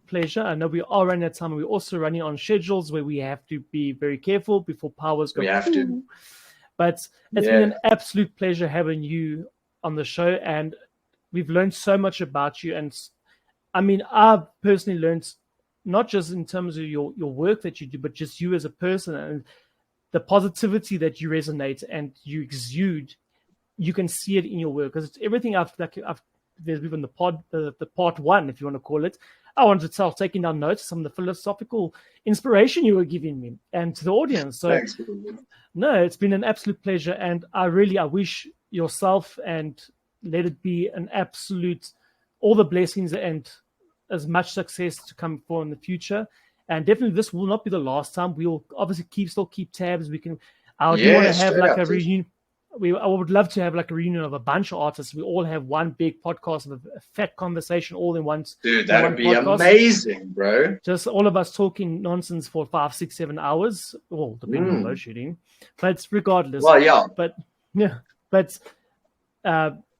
Speaker 1: pleasure. I know we are running out of time, and we're also running on schedules where we have to be very careful before powers go.
Speaker 2: We have to.
Speaker 1: But it's been an absolute pleasure having you on the show, and we've learned so much about you. And I mean, I've personally learned not just in terms of your work that you do, but just you as a person and the positivity that you resonate and you exude. You can see it in your work, because it's everything there's even the part one, if you want to call it. I wanted to start taking down notes, some of the philosophical inspiration you were giving me and to the audience. So,
Speaker 2: thanks.
Speaker 1: No, it's been an absolute pleasure, and I wish yourself and Let It Be an absolute, all the blessings and as much success to come for in the future. And definitely this will not be the last time. We will obviously still keep tabs. I do want to have like a reunion. I would love to have like a reunion of a bunch of artists. We all have one big podcast of a fat conversation all in once.
Speaker 2: Dude, that would be amazing, bro.
Speaker 1: Just all of us talking nonsense for 5, 6, 7 hours. Well, depending on load shedding. But regardless.
Speaker 2: Well, yeah.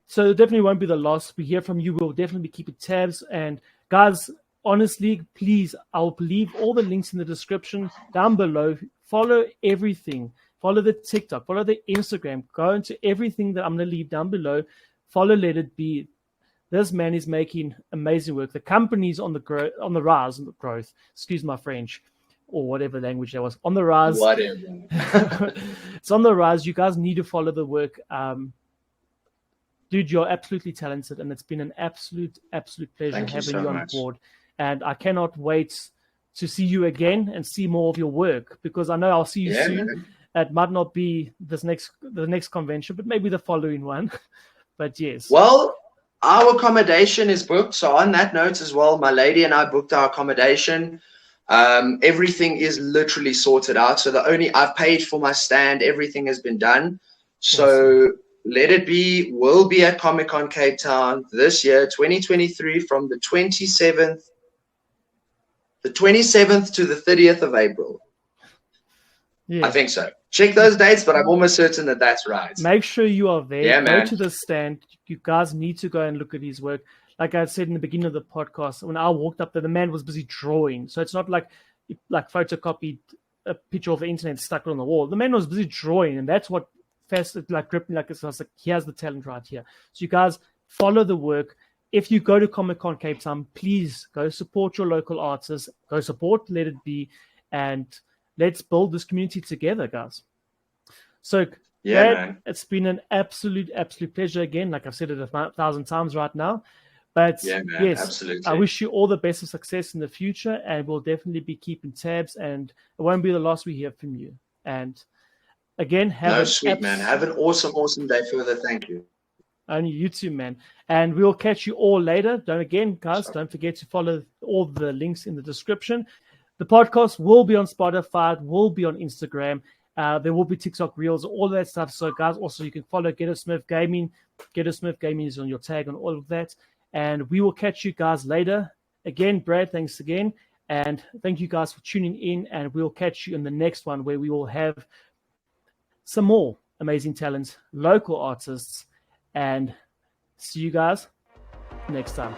Speaker 1: So it definitely won't be the last. We hear from you. We'll definitely be keeping tabs. And guys, honestly, please, I'll leave all the links in the description down below. Follow everything. Follow the TikTok. Follow the Instagram. Go into everything that I'm going to leave down below. Follow Let It Be. This man is making amazing work. The company's on the rise, growth. Excuse my French, or whatever language that was. On the rise.
Speaker 2: Whatever.
Speaker 1: It's on the rise. You guys need to follow the work. Dude, you're absolutely talented, and it's been an absolute pleasure having you on board. And I cannot wait to see you again and see more of your work, because I know I'll see you soon. Man. It might not be the next convention, but maybe the following one. But yes.
Speaker 2: Well, our accommodation is booked. So on that note as well, my lady and I booked our accommodation. Everything is literally sorted out. So I've paid for my stand. Everything has been done. So awesome. Let It Be will be at Comic-Con Cape Town this year, 2023, from the 27th to the 30th of April. Yeah. I think so. Check those dates, but I'm almost certain that that's right.
Speaker 1: Make sure you are there.
Speaker 2: Yeah,
Speaker 1: go to the stand. You guys need to go and look at his work. Like I said in the beginning of the podcast, when I walked up there, the man was busy drawing. So it's not like photocopied a picture of the internet stuck on the wall. The man was busy drawing, and that's what gripped me like this. I was like, he has the talent right here. So you guys follow the work. If you go to Comic-Con Cape Town, please go support your local artists. Go support Let It Be, and let's build this community together, guys. So, Brad, it's been an absolute pleasure again. Like I've said it 1,000 times right now. But yes, absolutely. I wish you all the best of success in the future, and we'll definitely be keeping tabs, and it won't be the last we hear from you. And again, have
Speaker 2: an awesome day further. Thank you.
Speaker 1: And you too, man. And we'll catch you all later. Don't forget to follow all the links in the description. The podcast will be on Spotify, it will be on Instagram. There will be TikTok Reels, all that stuff. So, guys, also you can follow Ghettosmurf Gaming. Ghettosmurf Gaming is on your tag on all of that. And we will catch you guys later. Again, Brad, thanks again. And thank you guys for tuning in. And we'll catch you in the next one where we will have some more amazing talents, local artists. And see you guys next time.